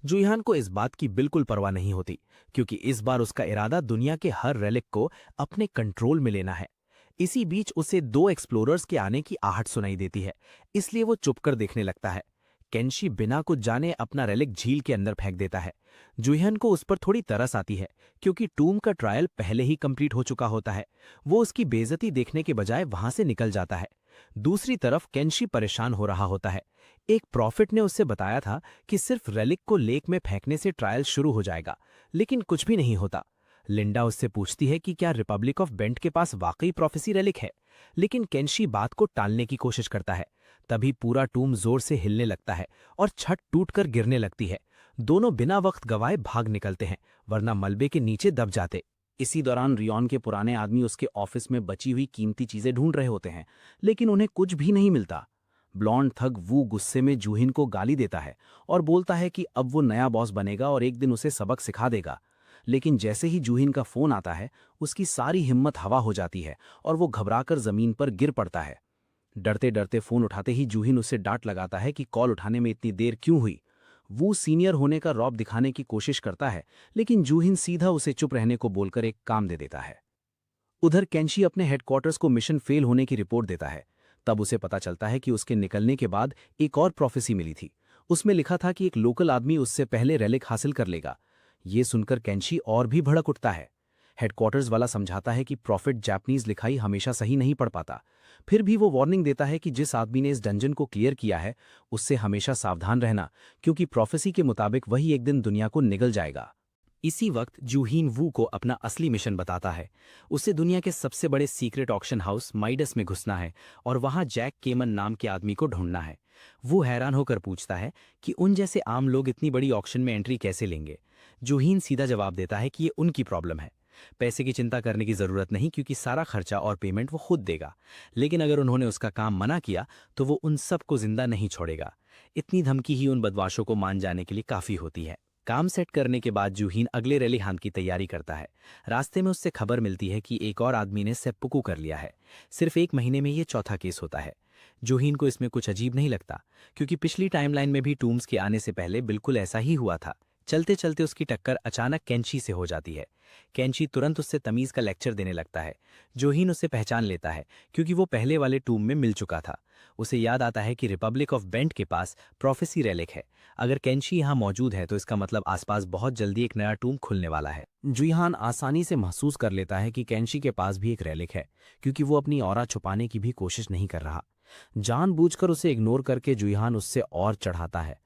जूहियन को इस बात की बिल्कुल परवाह नहीं होती, क्योंकि इस बार उसका इरादा दुनिया के हर रेलिक को अपने कंट्रोल में लेना है। इसी बीच उसे 2 एक्सप्लोरर्स के आने की आहट सुनाई देती है, इसलिए वो चुपकर देखने लगता है। केंशी बिना कुछ जाने अपना रेलिक झील के अंदर फेंक देता है। जुहियन को उस पर थोड़ी तरस आती है, क्योंकि टूम का ट्रायल पहले ही कंप्लीट हो चुका होता है। वो उसकी बेइज्जती देखने के बजाय वहां से निकल जाता है। दूसरी तरफ केंशी परेशान हो रहा होता है। एक प्रॉफिट ने उससे बताया था कि सिर्फ रेलिक को लेक में फेंकने से ट्रायल शुरू हो जाएगा, लेकिन कुछ भी नहीं होता। लिंडा उससे पूछती है कि क्या रिपब्लिक ऑफ बेंट के पास वाकई प्रोफेसी रेलिक है, लेकिन केंशी बात को टालने की कोशिश करता है। तभी पूरा टूम जोर से हिलने लगता है और छत टूटकर गिरने लगती है। दोनों बिना वक्त गवाए भाग निकलते हैं, वरना मलबे के नीचे दब जाते। इसी दौरान रियोन के पुराने आदमी उसके ऑफिस में बची हुई कीमती चीजें ढूंढ रहे होते हैं, लेकिन उन्हें कुछ भी नहीं मिलता। ब्लॉन्ड थग वू गुस्से में जूहिन को गाली देता है और बोलता है कि अब वो नया बॉस बनेगा और एक दिन उसे सबक सिखा देगा। लेकिन जैसे ही जूहिन का फोन आता है, उसकी सारी हिम्मत हवा हो जाती है और वो घबराकर जमीन पर गिर पड़ता है। डरते डरते फोन उठाते ही जूहिन उससे डांट लगाता है कि कॉल उठाने में इतनी देर क्यों हुई। वो सीनियर होने का रौब दिखाने की कोशिश करता है, लेकिन जूहिन सीधा उसे चुप रहने को बोलकर एक काम दे देता है। उधर केंशी अपने हेडक्वार्टर्स को मिशन फेल होने की रिपोर्ट देता है। तब उसे पता चलता है कि उसके निकलने के बाद एक और प्रोफेसी मिली थी। उसमें लिखा था कि एक लोकल आदमी उससे पहले रेलिक हासिल कर लेगा। ये सुनकर केंशी और भी भड़क उठता है। हेडक्वार्टर्स वाला समझाता है कि प्रॉफिट जापानीज लिखाई हमेशा सही नहीं पढ़ पाता। फिर भी वो वार्निंग देता है कि जिस आदमी ने इस डंजन को क्लियर किया है, उससे हमेशा सावधान रहना, क्योंकि प्रोफेसी के मुताबिक वही एक दिन दुनिया को निगल जाएगा। इसी वक्त जूहीन वू को अपना असली मिशन बताता है। उसे दुनिया के सबसे बड़े सीक्रेट ऑक्शन हाउस माइडस में घुसना है और वहां जैक केमन नाम के आदमी को ढूंढना है। वो हैरान होकर पूछता है कि उन जैसे आम लोग इतनी बड़ी ऑक्शन में एंट्री कैसे लेंगे। जूहीन सीधा जवाब देता है कि ये उनकी प्रॉब्लम है। पैसे की चिंता करने की जरूरत नहीं, क्योंकि सारा खर्चा और पेमेंट वो खुद देगा। लेकिन अगर उन्होंने उसका काम मना किया तो वो उन सबको जिंदा नहीं छोड़ेगा। इतनी धमकी ही उन बदमाशों को मान जाने के लिए काफी होती है। काम सेट करने के बाद जूहीन अगले रैली हाथ की तैयारी करता है। रास्ते में उससे खबर मिलती है कि एक और आदमी ने सेप्पुकू कर लिया है। सिर्फ 1 महीने में ये चौथा केस होता है। जूहीन को इसमें कुछ अजीब नहीं लगता, क्योंकि पिछली टाइमलाइन में भी टूम्स के आने से पहले बिल्कुल ऐसा ही हुआ था। चलते चलते उसकी टक्कर अचानक केंशी से हो जाती है। केंशी तुरंत उससे तमीज का लेक्चर देने लगता है। जूहीन उसे पहचान लेता है, क्योंकि वो पहले वाले टूम में मिल चुका था। उसे याद आता है कि रिपब्लिक ऑफ बेंट के पास प्रोफेसी रेलिक है। अगर केंशी यहाँ मौजूद है तो इसका मतलब आसपास बहुत जल्दी एक नया टूम खुलने वाला है। जुहियान आसानी से महसूस कर लेता है कि केंशी के पास भी एक रेलिक है, क्योंकि वो अपनी ऑरा छुपाने की भी कोशिश नहीं कर रहा। जानबूझकर उसे इग्नोर करके जुहियान उससे और चढ़ाता है।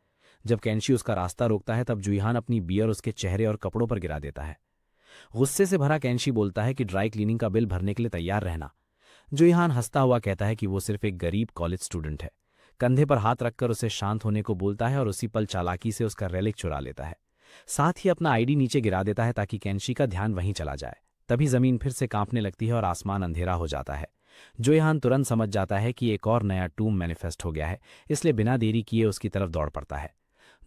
जब केंशी उसका रास्ता रोकता है तब जुहियान अपनी बियर उसके चेहरे और कपड़ों पर गिरा देता है। गुस्से से भरा केंशी बोलता है कि ड्राई क्लीनिंग का बिल भरने के लिए तैयार रहना। जुहियान हंसता हुआ कहता है कि वो सिर्फ एक गरीब कॉलेज स्टूडेंट है। कंधे पर हाथ रखकर उसे शांत होने को बोलता है और उसी पल चालाकी से उसका रेलिक चुरा लेता है। साथ ही अपना आईडी नीचे गिरा देता है ताकि केंशी का ध्यान वहीं चला जाए। तभी जमीन फिर से कांपने लगती है और आसमान अंधेरा हो जाता है। जुहियान तुरंत समझ जाता है कि एक और नया टूम मैनिफेस्ट हो गया है, इसलिए बिना देरी किए उसकी तरफ दौड़ पड़ता है।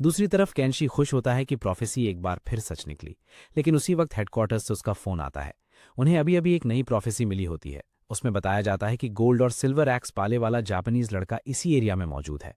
दूसरी तरफ केंशी खुश होता है कि प्रोफेसी एक बार फिर सच निकली। लेकिन उसी वक्त हेडक्वार्टर्स से उसका फोन आता है। उन्हें अभी अभी एक नई प्रोफेसी मिली होती है। उसमें बताया जाता है कि गोल्ड और सिल्वर एक्स पाले वाला जापानीज लड़का इसी एरिया में मौजूद है।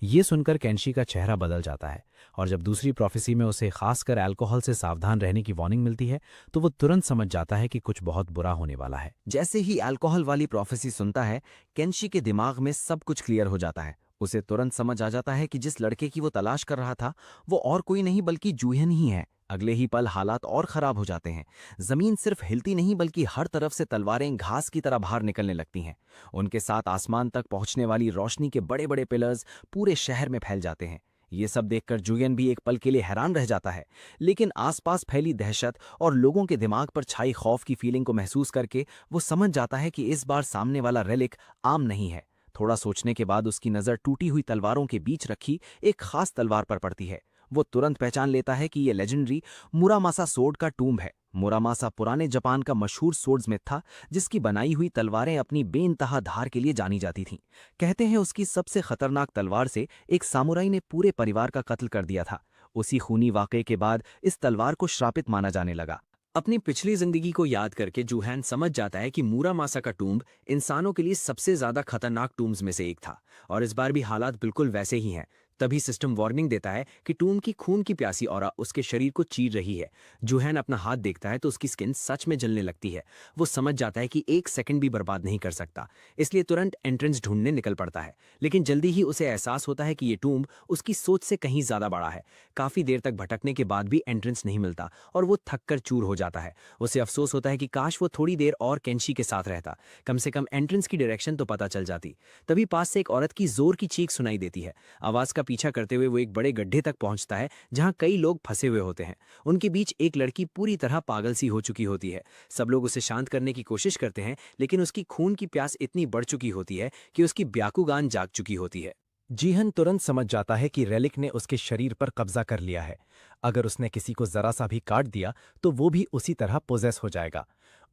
ये सुनकर केंशी का चेहरा बदल जाता है, और जब दूसरी प्रोफेसी में उसे खासकर अल्कोहल से सावधान रहने की वार्निंग मिलती है तो वो तुरंत समझ जाता है कि कुछ बहुत बुरा होने वाला है। जैसे ही अल्कोहल वाली प्रोफेसी सुनता है, केंशी के दिमाग में सब कुछ क्लियर हो जाता है। उसे तुरंत समझ आ जाता है कि जिस लड़के की वो तलाश कर रहा था वो और कोई नहीं बल्कि जुहियन ही है। अगले ही पल हालात और खराब हो जाते हैं। जमीन सिर्फ हिलती नहीं बल्कि हर तरफ से तलवारें घास की तरह बाहर निकलने लगती हैं। उनके साथ आसमान तक पहुंचने वाली रोशनी के बड़े बड़े पिलर्स पूरे शहर में फैल जाते हैं। ये सब देखकर जुहियन भी एक पल के लिए हैरान रह जाता है, लेकिन आसपास फैली दहशत और लोगों के दिमाग पर छाई खौफ की फीलिंग को महसूस करके वो समझ जाता है कि इस बार सामने वाला रेलिक आम नहीं है। थोड़ा सोचने के बाद उसकी नज़र टूटी हुई तलवारों के बीच रखी एक खास तलवार पर पड़ती है। वो तुरंत पहचान लेता है कि यह लेजेंडरी मुरामासा सोर्ड का टूम है। मुरामासा पुराने जापान का मशहूर सोर्ड्समैन था, जिसकी बनाई हुई तलवारें अपनी बेइंतहा धार के लिए जानी जाती थीं। कहते हैं उसकी सबसे खतरनाक तलवार से एक सामुराई ने पूरे परिवार का कत्ल कर दिया था। उसी खूनी वाकये के बाद इस तलवार को श्रापित माना जाने लगा। अपनी पिछली जिंदगी को याद करके जुहियान समझ जाता है कि मुरामासा का टूम्ब इंसानों के लिए सबसे ज्यादा खतरनाक टूम्स में से एक था, और इस बार भी हालात बिल्कुल वैसे ही हैं। तभी सिस्टम वार्निंग देता है कि टूम की खून की प्यासी ऑरा उसके शरीर को चीर रही है। जूहान अपना हाथ देखता है तो उसकी स्किन सच में जलने लगती है। वो समझ जाता है कि 1 सेकंड भी बर्बाद नहीं कर सकता, इसलिए तुरंत एंट्रेंस ढूंढने निकल पड़ता है। लेकिन जल्दी ही उसे एहसास होता है कि ये टूम उसकी सोच से कहीं ज्यादा बड़ा है। काफी देर तक भटकने के बाद भी एंट्रेंस नहीं मिलता और वो थक कर चूर हो जाता है। उसे अफसोस होता है कि काश वो थोड़ी देर और केंशी के साथ रहता, कम से कम एंट्रेंस की डायरेक्शन तो पता चल जाती। तभी पास से एक औरत की जोर की चीख सुनाई देती है। आवाज का पीछा करते हुए वो एक बड़े गड्ढे तक पहुंचता है जहां कई लोग फंसे हुए होते हैं। उनके बीच एक लड़की पूरी तरह पागल सी हो चुकी होती है। सब लोग उसे शांत करने की कोशिश करते हैं, लेकिन उसकी खून की प्यास इतनी बढ़ चुकी होती है कि उसकी ब्याकुगान जाग चुकी होती है। जीहन तुरंत समझ जाता है कि रेलिक ने उसके शरीर पर कब्जा कर लिया है। अगर उसने किसी को जरा सा भी काट दिया तो वो भी उसी तरह पोजेस हो जाएगा।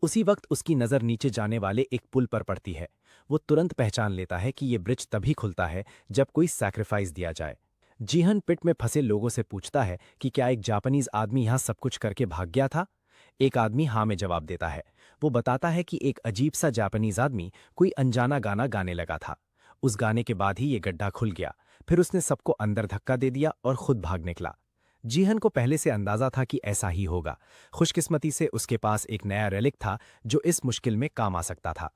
उसी वक्त उसकी नज़र नीचे जाने वाले एक पुल पर पड़ती है। वो तुरंत पहचान लेता है कि ये ब्रिज तभी खुलता है जब कोई सैक्रिफाइस दिया जाए। जीहन पिट में फंसे लोगों से पूछता है कि क्या एक जापानीज आदमी यहाँ सब कुछ करके भाग गया था। एक आदमी हाँ में जवाब देता है। वो बताता है कि एक अजीब सा जापानीज आदमी कोई अनजाना गाना गाने लगा था। उस गाने के बाद ही ये गड्ढा खुल गया। फिर उसने सबको अंदर धक्का दे दिया और खुद भाग निकला। जीहन को पहले से अंदाजा था कि ऐसा ही होगा। खुशकिस्मती से उसके पास एक नया रेलिक था जो इस मुश्किल में काम आ सकता था।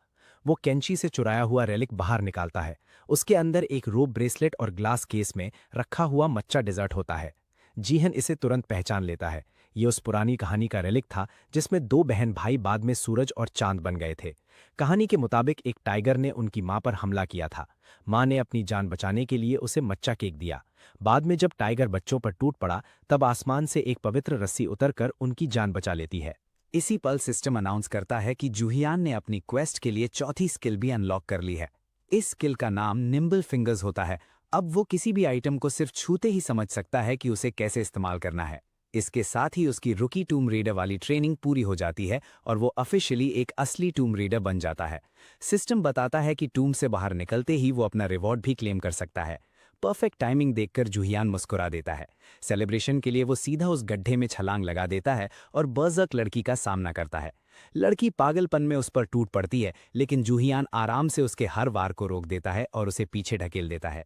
वो केंची से चुराया हुआ रेलिक बाहर निकालता है। उसके अंदर एक रोप ब्रेसलेट और ग्लास केस में रखा हुआ मच्चा डेजर्ट होता है। जीहन इसे तुरंत पहचान लेता है। ये उस पुरानी कहानी का रेलिक था जिसमें 2 बहन भाई बाद में सूरज और चांद बन गए थे। कहानी के मुताबिक एक टाइगर ने उनकी मां पर हमला किया था। मां ने अपनी जान बचाने के लिए उसे मच्चा केक दिया। बाद में जब टाइगर बच्चों पर टूट पड़ा तब आसमान से एक पवित्र रस्सी उतरकर उनकी जान बचा लेती है। इसी पल सिस्टम अनाउंस करता है कि जूहियान ने अपनी क्वेस्ट के लिए चौथी स्किल भी अनलॉक कर ली है। इस स्किल का नाम निम्बल फिंगर्स होता है। अब वो किसी भी आइटम को सिर्फ छूते ही समझ सकता है कि उसे कैसे इस्तेमाल करना है। इसके साथ ही उसकी रुकी टूम रीडर वाली ट्रेनिंग पूरी हो जाती है और वो ऑफिशियली एक असली टूम रीडर बन जाता है। सिस्टम बताता है कि टूम से बाहर निकलते ही वो अपना रिवॉर्ड भी क्लेम कर सकता है। परफेक्ट टाइमिंग देखकर जूहियान मुस्कुरा देता है। सेलिब्रेशन के लिए वो सीधा उस गड्ढे में छलांग लगा देता है और बर्ज़र्क लड़की का सामना करता है। लड़की पागलपन में उस पर टूट पड़ती है, लेकिन जूहियान आराम से उसके हर वार को रोक देता है और उसे पीछे ढकेल देता है।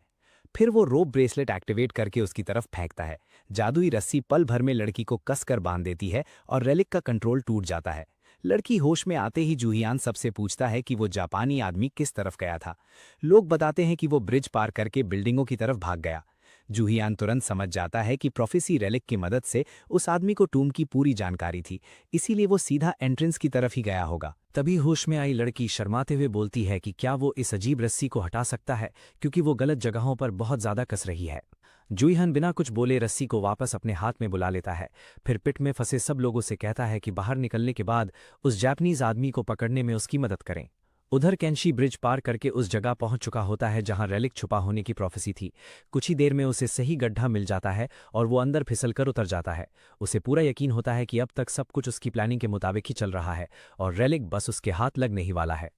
फिर वो रोप ब्रेसलेट एक्टिवेट करके उसकी तरफ फेंकता है। जादुई रस्सी पल भर में लड़की को कसकर बांध देती है और रेलिक का कंट्रोल टूट जाता है। लड़की होश में आते ही जूहियान सबसे पूछता है कि वो जापानी आदमी किस तरफ गया था। लोग बताते हैं कि वो ब्रिज पार करके बिल्डिंगों की तरफ भाग गया। जूहियान तुरंत समझ जाता है कि प्रोफेसी रेलिक की मदद से उस आदमी को टूम की पूरी जानकारी थी, इसीलिए वो सीधा एंट्रेंस की तरफ ही गया होगा। तभी होश में आई लड़की शर्माते हुए बोलती है कि क्या वो इस अजीब रस्सी को हटा सकता है, क्योंकि वो गलत जगहों पर बहुत ज्यादा कस रही है। जूहियान बिना कुछ बोले रस्सी को वापस अपने हाथ में बुला लेता है। फिर पिट में फंसे सब लोगों से कहता है कि बाहर निकलने के बाद उस जापानीज आदमी को पकड़ने में उसकी मदद करें। उधर केंशी ब्रिज पार करके उस जगह पहुंच चुका होता है जहां रेलिक छुपा होने की प्रोफेसी थी। कुछ ही देर में उसे सही गड्ढा मिल जाता है और वो अंदर फिसलकर उतर जाता है। उसे पूरा यकीन होता है कि अब तक सब कुछ उसकी प्लानिंग के मुताबिक ही चल रहा है और रेलिक बस उसके हाथ लगने ही वाला है।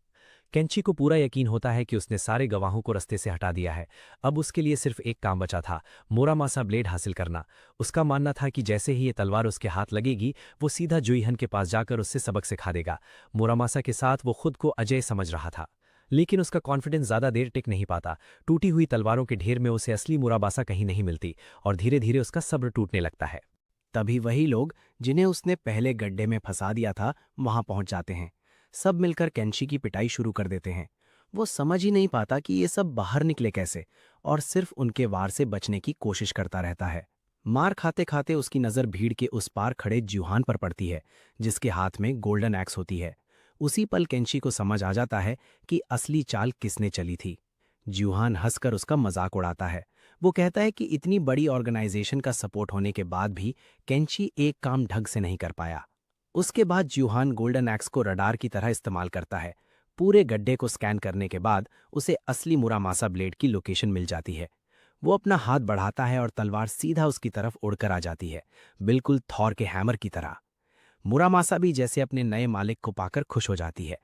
केंची को पूरा यकीन होता है कि उसने सारे गवाहों को रास्ते से हटा दिया है। अब उसके लिए सिर्फ एक काम बचा था, मोरामासा ब्लेड हासिल करना। उसका मानना था कि जैसे ही ये तलवार उसके हाथ लगेगी वो सीधा जूहियान के पास जाकर उससे सबक सिखा देगा। मोरामासा के साथ वो खुद को अजय समझ रहा था, लेकिन उसका कॉन्फिडेंस ज़्यादा देर टिक नहीं पाता। टूटी हुई तलवारों के ढेर में उसे असली मोरामासा कहीं नहीं मिलती और धीरे धीरे उसका सब्र टूटने लगता है। तभी वही लोग जिन्हें उसने पहले गड्ढे में फंसा दिया था वहां पहुंच जाते हैं। सब मिलकर केंशी की पिटाई शुरू कर देते हैं। वो समझ ही नहीं पाता कि ये सब बाहर निकले कैसे और सिर्फ उनके वार से बचने की कोशिश करता रहता है। मार खाते खाते उसकी नज़र भीड़ के उस पार खड़े जूहान पर पड़ती है, जिसके हाथ में गोल्डन एक्स होती है। उसी पल केंशी को समझ आ जाता है कि असली चाल किसने चली थी। जूहान हंसकर उसका मजाक उड़ाता है। वो कहता है कि इतनी बड़ी ऑर्गेनाइजेशन का सपोर्ट होने के बाद भी केंशी एक काम ढंग से नहीं कर पाया। उसके बाद जूहान गोल्डन एक्स को रडार की तरह इस्तेमाल करता है। पूरे गड्ढे को स्कैन करने के बाद उसे असली मुरामासा ब्लेड की लोकेशन मिल जाती है। वो अपना हाथ बढ़ाता है और तलवार सीधा उसकी तरफ उड़कर आ जाती है, बिल्कुल थॉर के हैमर की तरह। मुरामासा भी जैसे अपने नए मालिक को पाकर खुश हो जाती है।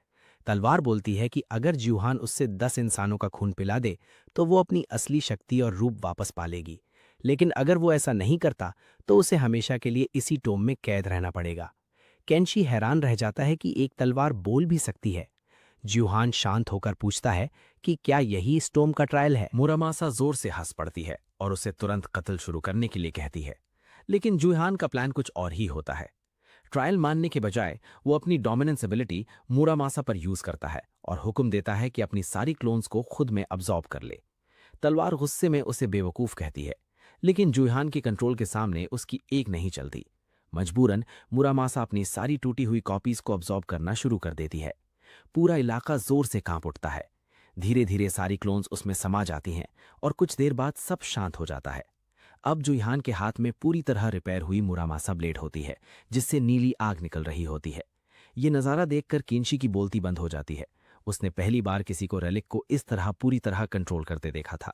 तलवार बोलती है कि अगर जूहान उससे 10 इंसानों का खून पिला दे तो वो अपनी असली शक्ति और रूप वापस पालेगी, लेकिन अगर वो ऐसा नहीं करता तो उसे हमेशा के लिए इसी टोम में कैद रहना पड़ेगा। केंशी हैरान रह जाता है कि एक तलवार बोल भी सकती है। जूहान शांत होकर पूछता है कि क्या यही इस टोम का ट्रायल है। मुरामासा जोर से हंस पड़ती है और उसे तुरंत कत्ल शुरू करने के लिए कहती है। लेकिन जुहान का प्लान कुछ और ही होता है। ट्रायल मानने के बजाय वो अपनी डोमिनेंस एबिलिटी मुरामासा पर यूज करता है और हुक्म देता है कि अपनी सारी क्लोन्स को खुद में अब्जॉर्ब कर ले। तलवार गुस्से में उसे बेवकूफ कहती है, लेकिन जुहान के कंट्रोल के सामने उसकी एक नहीं चलती। मजबूरन मुरामासा अपनी सारी टूटी हुई कॉपीज को अब्जॉर्ब करना शुरू कर देती है। पूरा इलाका जोर से कांप उठता है। धीरे धीरे सारी क्लोन्स उसमें समा जाती हैं और कुछ देर बाद सब शांत हो जाता है। अब जुहान के हाथ में पूरी तरह रिपेयर हुई मुरामासा ब्लेड होती है, जिससे नीली आग निकल रही होती है। ये नज़ारा देखकर केंशी की बोलती बंद हो जाती है। उसने पहली बार किसी को रेलिक को इस तरह पूरी तरह कंट्रोल करते देखा था।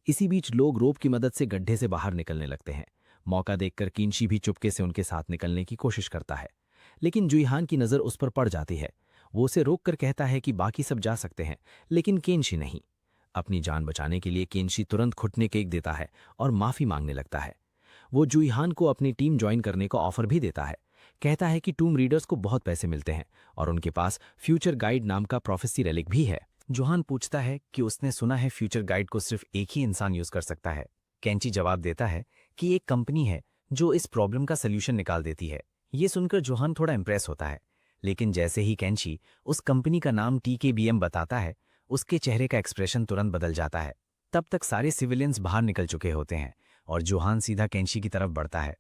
इसी बीच लोग रोप की मदद से गड्ढे से बाहर निकलने लगते हैं। मौका देखकर केंशी भी चुपके से उनके साथ निकलने की कोशिश करता है, लेकिन जुहान की नज़र उस पर पड़ जाती है। वो उसे रोककर कहता है कि बाकी सब जा सकते हैं, लेकिन केंशी नहीं। अपनी जान बचाने के लिए केंशी तुरंत घुटने टेक देता है और माफी मांगने लगता है। वो जुहान को अपनी टीम ज्वाइन करने का ऑफर भी देता है। कहता है कि टूम रीडर्स को बहुत पैसे मिलते हैं और उनके पास फ्यूचर गाइड नाम का प्रोफेसी रेलिक भी है। जुहान पूछता है कि उसने सुना है फ्यूचर गाइड को सिर्फ एक ही इंसान यूज कर सकता है। केंची जवाब देता है कि एक कंपनी है जो इस प्रॉब्लम का सल्यूशन निकाल देती है। ये सुनकर जुहान थोड़ा इंप्रेस होता है, लेकिन जैसे ही केंची उस कंपनी का नाम TKBM बताता है, उसके चेहरे का एक्सप्रेशन तुरंत बदल जाता है। तब तक सारे सिविलियंस बाहर निकल चुके होते हैं और जुहान सीधा केंशी की तरफ बढ़ता है।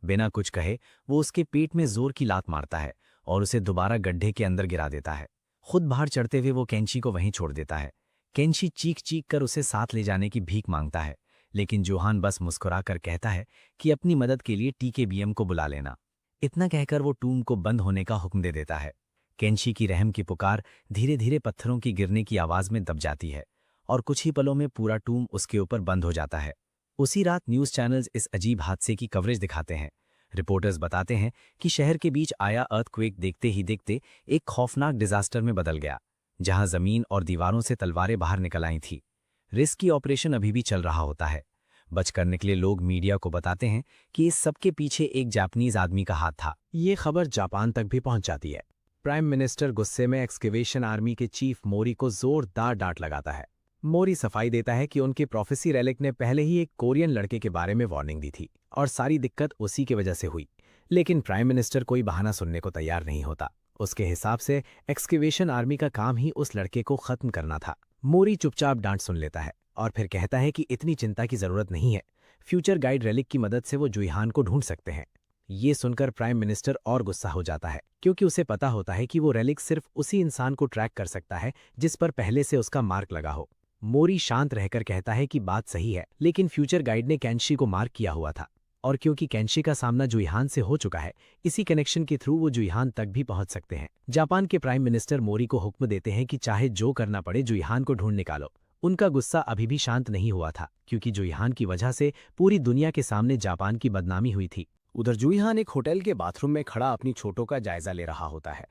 बिना कुछ कहे वो उसके पेट में जोर की लात मारता है और उसे दोबारा गड्ढे के अंदर गिरा देता है। खुद बाहर चढ़ते हुए वो केंशी को वहीं छोड़ देता है। केंशी चीख चीख कर उसे साथ ले जाने की भीख मांगता है, लेकिन जुहान बस मुस्कुराकर कहता है कि अपनी मदद के लिए TKBM को बुला लेना। इतना कहकर वो टूम को बंद होने का हुक्म दे देता है। केंशी की रहम की पुकार धीरे धीरे पत्थरों की गिरने की आवाज में दब जाती है और कुछ ही पलों में पूरा टूम उसके ऊपर बंद हो जाता है। उसी रात न्यूज़ चैनल्स इस अजीब हादसे की कवरेज दिखाते हैं। रिपोर्टर्स बताते हैं कि शहर के बीच आया अर्थक्वेक देखते ही देखते एक खौफनाक डिजास्टर में बदल गया, जहां जमीन और दीवारों से तलवारें बाहर निकल आई थी। रिस्की ऑपरेशन अभी भी चल रहा होता है। बचकर निकले लोग मीडिया को बताते हैं कि इस सब के पीछे एक जापानीज आदमी का हाथ था। ये खबर जापान तक भी पहुंच जाती है। प्राइम मिनिस्टर गुस्से में एक्सकेवेशन आर्मी के चीफ मोरी को जोरदार डांट लगाता है। मोरी सफाई देता है कि उनके प्रोफेसी रेलिक ने पहले ही एक कोरियन लड़के के बारे में वार्निंग दी थी और सारी दिक्कत उसी की वजह से हुई। लेकिन प्राइम मिनिस्टर कोई बहाना सुनने को तैयार नहीं होता। उसके हिसाब से एक्सकेवेशन आर्मी का काम ही उस लड़के को खत्म करना था। मोरी चुपचाप डांट सुन लेता है और फिर कहता है कि इतनी चिंता की जरूरत नहीं है, फ्यूचर गाइड रेलिक की मदद से वो जुहान को ढूंढ सकते हैं। ये सुनकर प्राइम मिनिस्टर और गुस्सा हो जाता है, क्योंकि उसे पता होता है कि वो रेलिक सिर्फ उसी इंसान को ट्रैक कर सकता है जिस पर पहले से उसका मार्क लगा हो। मोरी शांत रहकर कहता है कि बात सही है, लेकिन फ्यूचर गाइड ने केंशी को मार्क किया हुआ था और क्योंकि केंशी का सामना जुहान से हो चुका है, इसी कनेक्शन के थ्रू वो जुहान तक भी पहुंच सकते हैं। जापान के प्राइम मिनिस्टर मोरी को हुक्म देते हैं कि चाहे जो करना पड़े जुहान को ढूंढ निकालो। उनका गुस्सा अभी भी शांत नहीं हुआ था, क्योंकि जुहान की वजह से पूरी दुनिया के सामने जापान की बदनामी हुई थी। उधर जुहान एक होटल के बाथरूम में खड़ा अपनी चोटों का जायजा ले रहा होता है।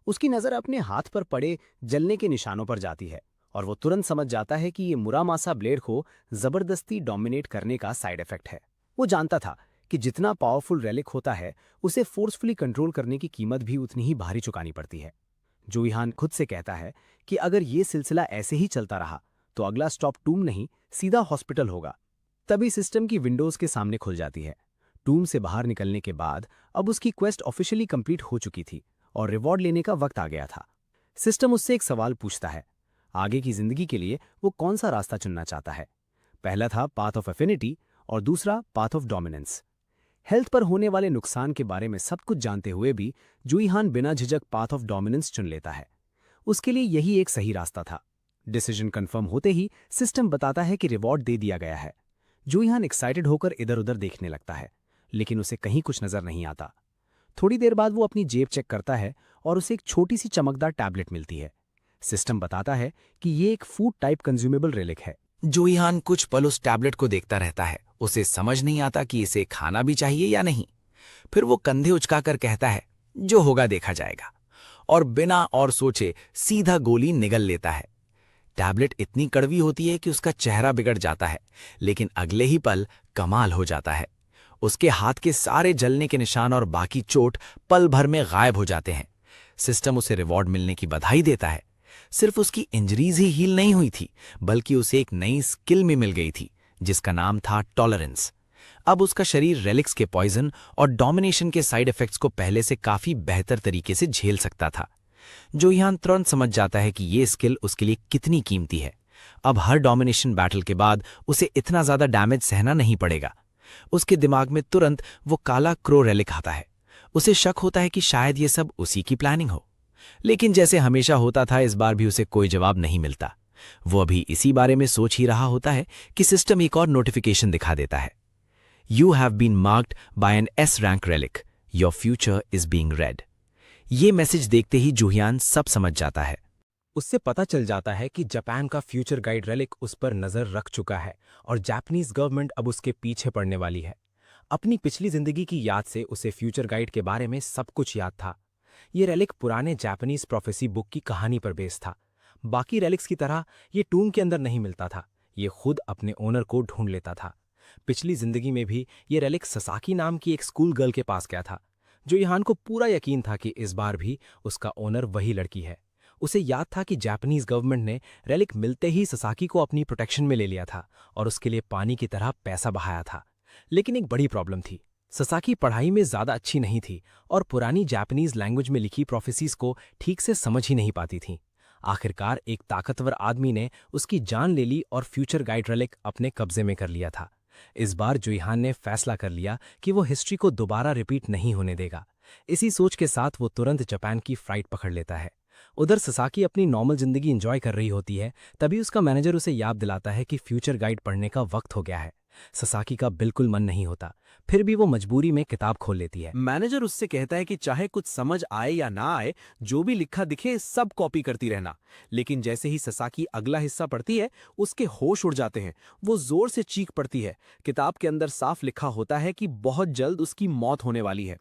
उसकी नज़र अपने हाथ पर पड़े जलने के निशानों पर जाती है और वो तुरंत समझ जाता है कि ये मुरामासा ब्लेड को जबरदस्ती डोमिनेट करने का साइड इफेक्ट है। वो जानता था कि जितना पावरफुल रेलिक होता है, उसे फोर्सफुली कंट्रोल करने की कीमत भी उतनी ही भारी चुकानी पड़ती है। जुहान खुद से कहता है कि अगर ये सिलसिला ऐसे ही चलता रहा तो अगला स्टॉप टूम नहीं, सीधा हॉस्पिटल होगा। तभी सिस्टम की विंडोज के सामने खुल जाती है। टूम से बाहर निकलने के बाद अब उसकी क्वेस्ट ऑफिशियली कंप्लीट हो चुकी थी और रिवॉर्ड लेने का वक्त आ गया था। सिस्टम उससे एक सवाल पूछता है, आगे की जिंदगी के लिए वो कौन सा रास्ता चुनना चाहता है। पहला था पाथ ऑफ एफिनिटी और दूसरा पाथ ऑफ डोमिनेंस। हेल्थ पर होने वाले नुकसान के बारे में सब कुछ जानते हुए भी जुहान बिना झिझक पाथ ऑफ डोमिनेंस चुन लेता है। उसके लिए यही एक सही रास्ता था। डिसीजन कंफर्म होते ही सिस्टम बताता है कि रिवॉर्ड दे दिया गया है। जुहान एक्साइटेड होकर इधर उधर देखने लगता है, लेकिन उसे कहीं कुछ नजर नहीं आता। थोड़ी देर बाद वो अपनी जेब चेक करता है और उसे एक छोटी सी चमकदार टैबलेट मिलती है। सिस्टम बताता है कि ये एक फूड टाइप कंज्यूमेबल रेलिक है। जुहान कुछ पल उस टैबलेट को देखता रहता है। उसे समझ नहीं आता कि इसे खाना भी चाहिए या नहीं। फिर वो कंधे उचकाकर कहता है, जो होगा देखा जाएगा, और बिना और सोचे सीधा गोली निगल लेता है। टैबलेट इतनी कड़वी होती है कि उसका चेहरा बिगड़ जाता है, लेकिन अगले ही पल कमाल हो जाता है। उसके हाथ के सारे जलने के निशान और बाकी चोट पल भर में गायब हो जाते हैं। सिस्टम उसे रिवॉर्ड मिलने की बधाई देता है। सिर्फ उसकी इंजरीज ही हील नहीं हुई थी, बल्कि उसे एक नई स्किल भी मिल गई थी, जिसका नाम था टॉलरेंस। अब उसका शरीर रेलिक्स के पॉइजन और डोमिनेशन के साइड इफेक्ट्स को पहले से काफी बेहतर तरीके से झेल सकता था। जोहियान तुरंत समझ जाता है कि ये स्किल उसके लिए कितनी कीमती है। अब हर डोमिनेशन बैटल के बाद उसे इतना ज्यादा डैमेज सहना नहीं पड़ेगा। उसके दिमाग में तुरंत वो काला क्रो रेलिक आता है। उसे शक होता है कि शायद ये सब उसी की प्लानिंग हो, लेकिन जैसे हमेशा होता था इस बार भी उसे कोई जवाब नहीं मिलता। वो अभी इसी बारे में सोच ही रहा होता है कि सिस्टम एक और नोटिफिकेशन दिखा देता है। You have been marked by an S rank relic, your future is being read. ये मैसेज देखते ही जोहियान सब समझ जाता है। उससे पता चल जाता है कि जापान का फ्यूचर गाइड रेलिक उस पर नजर रख चुका है और जापानीज गवर्नमेंट अब उसके पीछे पड़ने वाली है। अपनी पिछली जिंदगी की याद से उसे फ्यूचर गाइड के बारे में सब कुछ याद था। ये रेलिक पुराने जापानीज प्रोफेसी बुक की कहानी पर बेस्ड था। बाकी रेलिक्स की तरह ये टूम के अंदर नहीं मिलता था, ये खुद अपने ओनर को ढूंढ लेता था। पिछली जिंदगी में भी ये रेलिक ससाकी नाम की एक स्कूल गर्ल के पास गया था। जोहियान को पूरा यकीन था कि इस बार भी उसका ओनर वही लड़की है। उसे याद था कि जापानीज गवर्नमेंट ने रेलिक मिलते ही ससाकी को अपनी प्रोटेक्शन में ले लिया था और उसके लिए पानी की तरह पैसा बहाया था। लेकिन एक बड़ी प्रॉब्लम थी, ससाकी पढ़ाई में ज्यादा अच्छी नहीं थी और पुरानी जापानीज लैंग्वेज में लिखी प्रोफेसीज को ठीक से समझ ही नहीं पाती थी। आखिरकार एक ताकतवर आदमी ने उसकी जान ले ली और फ्यूचर गाइड रेलिक अपने कब्जे में कर लिया था। इस बार जोहियान ने फैसला कर लिया कि वो हिस्ट्री को दोबारा रिपीट नहीं होने देगा। इसी सोच के साथ वो तुरंत जापान की फ्लाइट पकड़ लेता है। उधर ससाकी अपनी नॉर्मल जिंदगी एंजॉय कर रही होती है, तभी उसका मैनेजर उसे याद दिलाता है कि फ्यूचर गाइड पढ़ने का वक्त हो गया है। ससाकी का बिल्कुल मन नहीं होता, फिर भी वो मजबूरी में किताब खोल लेती है। मैनेजर उससे कहता है कि चाहे कुछ समझ आए या ना आए, जो भी लिखा दिखे सब कॉपी करती रहना। लेकिन जैसे ही ससाकी अगला हिस्सा पढ़ती है, उसके होश उड़ जाते हैं। वो जोर से चीख पड़ती है। किताब के अंदर साफ लिखा होता है कि बहुत जल्द उसकी मौत होने वाली है।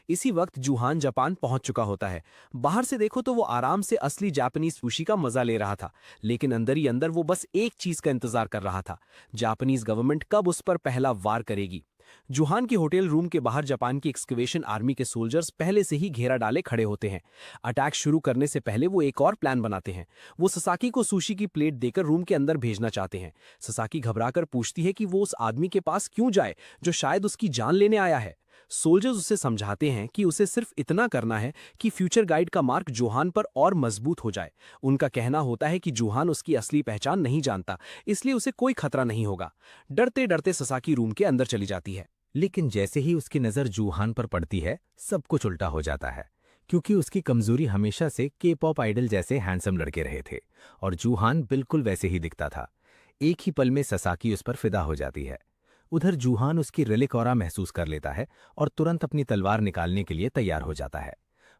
इसी वक्त जूहान जापान पहुंच चुका होता है। बाहर से देखो तो वो आराम से असली जापानीज सुशी का मजा ले रहा था, लेकिन अंदर ही अंदर वो बस एक चीज का इंतजार कर रहा था, जापानीज गवर्नमेंट कब उस पर पहला वार करेगी। जूहान के होटल रूम के बाहर जापान की एक्सकवेशन आर्मी के सोल्जर्स पहले से ही घेरा डाले खड़े होते हैं। अटैक शुरू करने से पहले वो एक और प्लान बनाते हैं। वो ससाकी को सुशी की प्लेट देकर रूम के अंदर भेजना चाहते हैं। ससाकी घबराकर पूछती है कि वो उस आदमी के पास क्यों जाए जो शायद उसकी जान लेने आया है। सोल्जर्स उसे समझाते हैं कि उसे सिर्फ इतना करना है कि फ्यूचर गाइड का मार्क जूहान पर और मजबूत हो जाए। उनका कहना होता है कि जूहान उसकी असली पहचान नहीं जानता, इसलिए उसे कोई खतरा नहीं होगा। डरते डरते ससाकी रूम के अंदर चली जाती है। लेकिन जैसे ही उसकी नज़र जूहान पर पड़ती है, सब कुछ उल्टा हो जाता है, क्योंकि उसकी कमजोरी हमेशा से के पॉप आइडल जैसे हैंडसम लड़के रहे थे और जूहान बिल्कुल वैसे ही दिखता था। एक ही पल में ससाकी उस पर फिदा हो जाती है। उधर जूहान उसकी रेलिक ऑरा महसूस कर लेता है और तुरंत अपनी तलवार निकालने के लिए तैयार हो जाता है।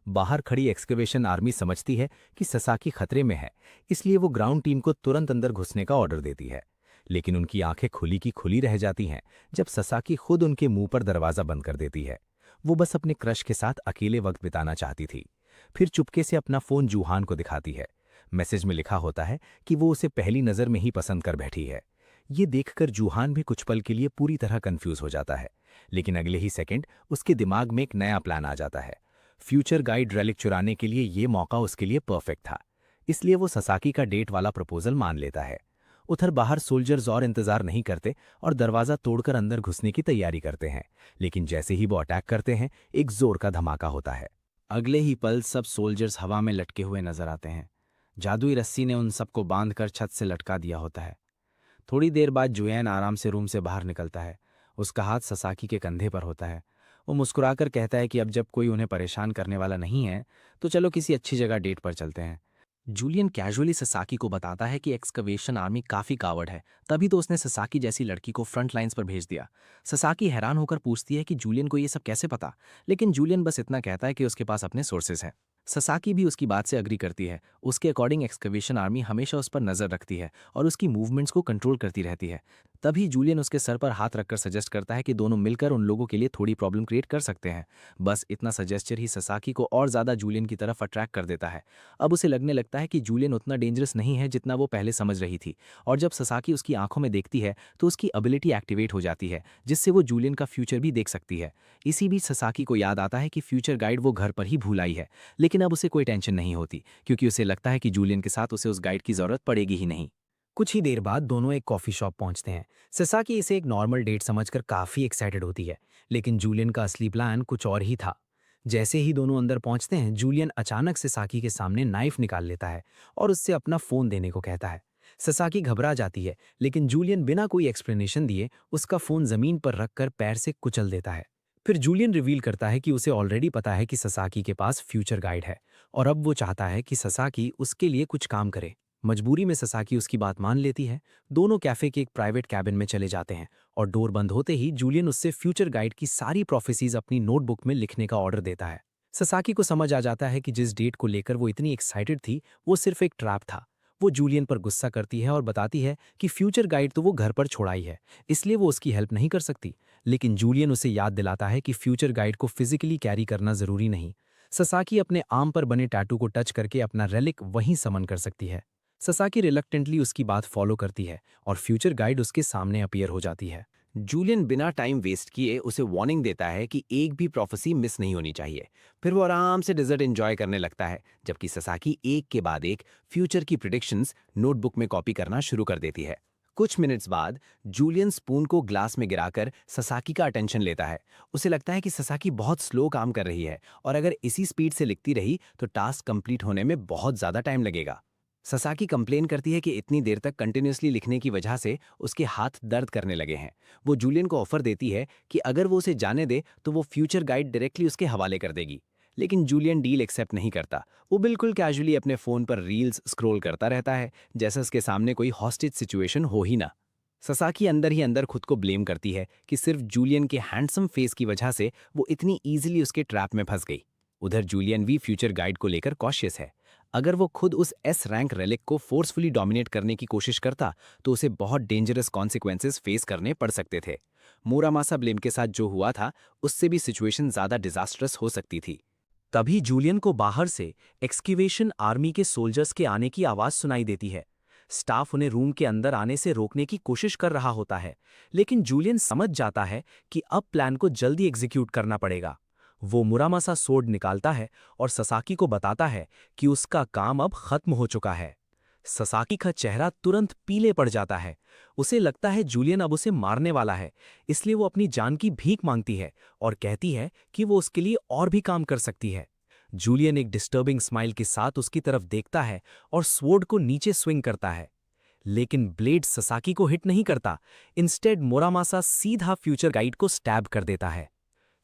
बाहर खड़ी एक्सकवेशन आर्मी समझती है कि ससाकी खतरे में है, इसलिए वो ग्राउंड टीम को तुरंत अंदर घुसने का ऑर्डर देती है। लेकिन उनकी आंखें खुली की खुली रह जाती हैं जब ससाकी खुद उनके मुंह पर दरवाजा बंद कर देती है। वो बस अपने क्रश के साथ अकेले वक्त बिताना चाहती थी। फिर चुपके से अपना फोन जूहान को दिखाती है। मैसेज में लिखा होता है कि वो उसे पहली नजर में ही पसंद कर बैठी है। ये देखकर जूहान भी कुछ पल के लिए पूरी तरह कंफ्यूज हो जाता है, लेकिन अगले ही सेकंड उसके दिमाग में एक नया प्लान आ जाता है। फ्यूचर गाइड रेलिक चुराने के लिए ये मौका उसके लिए परफेक्ट था, इसलिए वो ससाकी का डेट वाला प्रपोजल मान लेता है। उधर बाहर सोल्जर्स और इंतजार नहीं करते और दरवाजा तोड़कर अंदर घुसने की तैयारी करते हैं, लेकिन जैसे ही वो अटैक करते हैं, एक जोर का धमाका होता है। अगले ही पल सब सोल्जर्स हवा में लटके हुए नजर आते हैं। जादुई रस्सी ने उन सबको बांधकर छत से लटका दिया होता है। थोड़ी देर बाद जुएन आराम से रूम से बाहर निकलता है। उसका हाथ ससाकी के कंधे पर होता है। वो मुस्कुराकर कहता है कि अब जब कोई उन्हें परेशान करने वाला नहीं है तो चलो किसी अच्छी जगह डेट पर चलते हैं। जूलियन कैजुअली ससाकी को बताता है कि एक्सकवेशन आर्मी काफी कावड़ है, तभी तो उसने ससाकी जैसी लड़की को फ्रंट लाइंस पर भेज दिया। ससाकी हैरान होकर पूछती है कि जूलियन को ये सब कैसे पता, लेकिन जूलियन बस इतना कहता है कि उसके पास अपने सोर्सेज हैं। ससाकी भी उसकी बात से अग्री करती है। उसके अकॉर्डिंग एक्सकवेशन आर्मी हमेशा उस पर नजर रखती है और उसकी मूवमेंट्स को कंट्रोल करती रहती है। तभी जूलियन उसके सर पर हाथ रखकर सजेस्ट करता है कि दोनों मिलकर उन लोगों के लिए थोड़ी प्रॉब्लम क्रिएट कर सकते हैं। बस इतना सजेस्चर ही ससाकी को और ज्यादा जूलियन की तरफ अट्रैक्ट कर देता है। अब उसे लगने लगता है कि जूलियन उतना डेंजरस नहीं है जितना वो पहले समझ रही थी, और जब ससाकी उसकी आंखों में देखती है तो उसकी एबिलिटी एक्टिवेट हो जाती है, जिससे वो जूलियन का फ्यूचर भी देख सकती है। इसी बीच ससाकी को याद आता है कि फ्यूचर गाइड वो घर पर ही भूल आई है, लेकिन अब उसे कोई टेंशन नहीं होती, क्योंकि उसे लगता है कि जूलियन के साथ उसे उस गाइड की जरूरत पड़ेगी ही नहीं। कुछ ही देर बाद दोनों एक कॉफी शॉप पहुंचते हैं। ससाकी इसे एक नॉर्मल डेट समझकर काफी एक्साइटेड होती है, लेकिन जूलियन का असली प्लान कुछ और ही था। जैसे ही दोनों अंदर पहुंचते हैं, जूलियन अचानक ससाकी के सामने नाइफ निकाल लेता है और उससे अपना फोन देने को कहता है। ससाकी घबरा जाती है, लेकिन जूलियन बिना कोई एक्सप्लेनेशन दिए उसका फोन जमीन पर रखकर पैर से कुचल देता है। फिर जूलियन रिवील करता है कि उसे ऑलरेडी पता है कि ससाकी के पास फ्यूचर गाइड है और अब वो चाहता है कि ससाकी उसके लिए कुछ काम करे। मजबूरी में ससाकी उसकी बात मान लेती है। दोनों कैफे के एक प्राइवेट कैबिन में चले जाते हैं और डोर बंद होते ही जूलियन उससे फ्यूचर गाइड की सारी प्रोफेसीज अपनी नोटबुक में लिखने का ऑर्डर देता है। ससाकी को समझ आ जाता है कि जिस डेट को लेकर वो इतनी एक्साइटेड थी वो सिर्फ एक ट्रैप था। वो जूलियन पर गुस्सा करती है और बताती है कि फ्यूचर गाइड तो वो घर पर छोड़ाई है, इसलिए वो उसकी हेल्प नहीं कर सकती। लेकिन जूलियन उसे याद दिलाता है कि फ्यूचर गाइड को फिजिकली कैरी करना जरूरी नहीं। ससाकी अपने आर्म पर बने टैटू को टच करके अपना रेलिक वहीं समन कर सकती है। ससाकी रिलक्टेंटली उसकी बात फॉलो करती है और फ्यूचर गाइड उसके सामने अपीयर हो जाती है। जूलियन बिना टाइम वेस्ट किए उसे वार्निंग देता है कि एक भी प्रोफेसी मिस नहीं होनी चाहिए। फिर वो आराम से डिजर्ट एंजॉय करने लगता है, जबकि ससाकी एक के बाद एक फ्यूचर की प्रिडिक्शंस नोटबुक में कॉपी करना शुरू कर देती है। कुछ मिनट्स बाद जूलियन स्पून को ग्लास में गिराकर ससाकी का अटेंशन लेता है। उसे लगता है कि ससाकी बहुत स्लो काम कर रही है और अगर इसी स्पीड से लिखती रही तो टास्क कंप्लीट होने में बहुत ज़्यादा टाइम लगेगा। ससाकी कंप्लेन करती है कि इतनी देर तक कंटिन्यूसली लिखने की वजह से उसके हाथ दर्द करने लगे हैं। वो जूलियन को ऑफर देती है कि अगर वो उसे जाने दे तो वो फ्यूचर गाइड डायरेक्टली उसके हवाले कर देगी, लेकिन जूलियन डील एक्सेप्ट नहीं करता। वो बिल्कुल कैजुअली अपने फ़ोन पर रील्स स्क्रॉल करता रहता है, जैसे उसके सामने कोई हॉस्टेज सिचुएशन हो ही ना। ससाकी अंदर ही अंदर खुद को ब्लेम करती है कि सिर्फ जूलियन के हैंडसम फेस की वजह से वो इतनी ईजिली उसके ट्रैप में फंस गई। उधर जूलियन भी फ्यूचर गाइड को लेकर कॉशियस है। अगर वो खुद उस एस रैंक रेलिक को फोर्सफुली डोमिनेट करने की कोशिश करता तो उसे बहुत डेंजरस कॉन्सिक्वेंसेस फेस करने पड़ सकते थे। मुरामासा ब्लेम के साथ जो हुआ था उससे भी सिचुएशन ज्यादा डिजास्ट्रस हो सकती थी। तभी जूलियन को बाहर से एक्सकेवेशन आर्मी के सोल्जर्स के आने की आवाज सुनाई देती है। स्टाफ उन्हें रूम के अंदर आने से रोकने की कोशिश कर रहा होता है, लेकिन जूलियन समझ जाता है कि अब प्लान को जल्दी एग्जीक्यूट करना पड़ेगा। वो मुरामासा सोर्ड निकालता है और ससाकी को बताता है कि उसका काम अब खत्म हो चुका है। ससाकी का चेहरा तुरंत पीले पड़ जाता है। उसे लगता है जूलियन अब उसे मारने वाला है, इसलिए वो अपनी जान की भीख मांगती है और कहती है कि वो उसके लिए और भी काम कर सकती है। जूलियन एक डिस्टर्बिंग स्माइल के साथ उसकी तरफ देखता है और स्वॉर्ड को नीचे स्विंग करता है, लेकिन ब्लेड ससाकी को हिट नहीं करता। इंस्टेड मुरामासा सीधा फ्यूचर गाइड को स्टैब कर देता है।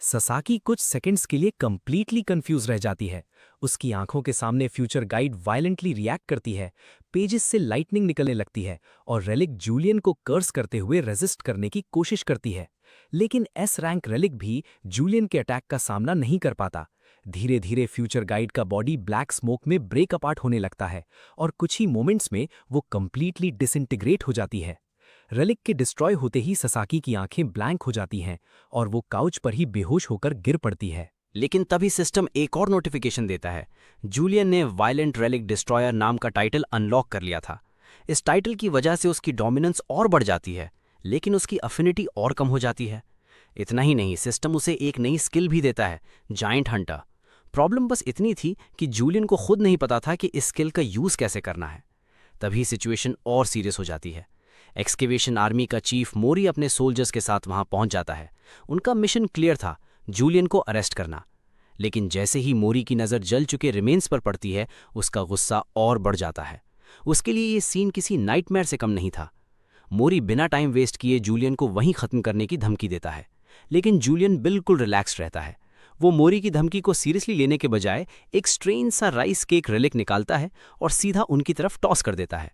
ससाकी कुछ सेकंड्स के लिए कंप्लीटली कंफ्यूज रह जाती है। उसकी आंखों के सामने फ्यूचर गाइड वायलेंटली रिएक्ट करती है, पेजेस से लाइटनिंग निकलने लगती है और रेलिक जूलियन को कर्स करते हुए रेजिस्ट करने की कोशिश करती है। लेकिन एस रैंक रेलिक भी जूलियन के अटैक का सामना नहीं कर पाता। धीरे धीरे फ्यूचर गाइड का बॉडी ब्लैक स्मोक में ब्रेक अपार्ट होने लगता है और कुछ ही मोमेंट्स में वो कंप्लीटली डिसइंटीग्रेट हो जाती है। रेलिक के डिस्ट्रॉय होते ही ससाकी की आंखें ब्लैंक हो जाती हैं और वो काउच पर ही बेहोश होकर गिर पड़ती है। लेकिन तभी सिस्टम एक और नोटिफिकेशन देता है। जूलियन ने वायलेंट रेलिक डिस्ट्रॉयर नाम का टाइटल अनलॉक कर लिया था। इस टाइटल की वजह से उसकी डोमिनेंस और बढ़ जाती है, लेकिन उसकी अफिनिटी और कम हो जाती है। इतना ही नहीं, सिस्टम उसे एक नई स्किल भी देता है, जायंट हंटर। प्रॉब्लम बस इतनी थी कि जूलियन को खुद नहीं पता था कि इस स्किल का यूज कैसे करना है। तभी सिचुएशन और सीरियस हो जाती है। एक्सकेवेशन आर्मी का चीफ मोरी अपने सोल्जर्स के साथ वहां पहुंच जाता है। उनका मिशन क्लियर था, जूलियन को अरेस्ट करना। लेकिन जैसे ही मोरी की नज़र जल चुके रिमेन्स पर पड़ती है, उसका गुस्सा और बढ़ जाता है। उसके लिए ये सीन किसी नाइटमेयर से कम नहीं था। मोरी बिना टाइम वेस्ट किए जूलियन को वहीं ख़त्म करने की धमकी देता है, लेकिन जूलियन बिल्कुल रिलैक्स्ड रहता है। वो मोरी की धमकी को सीरियसली लेने के बजाय एक स्ट्रेंज सा राइस केक रिलिक निकालता है और सीधा उनकी तरफ टॉस कर देता है।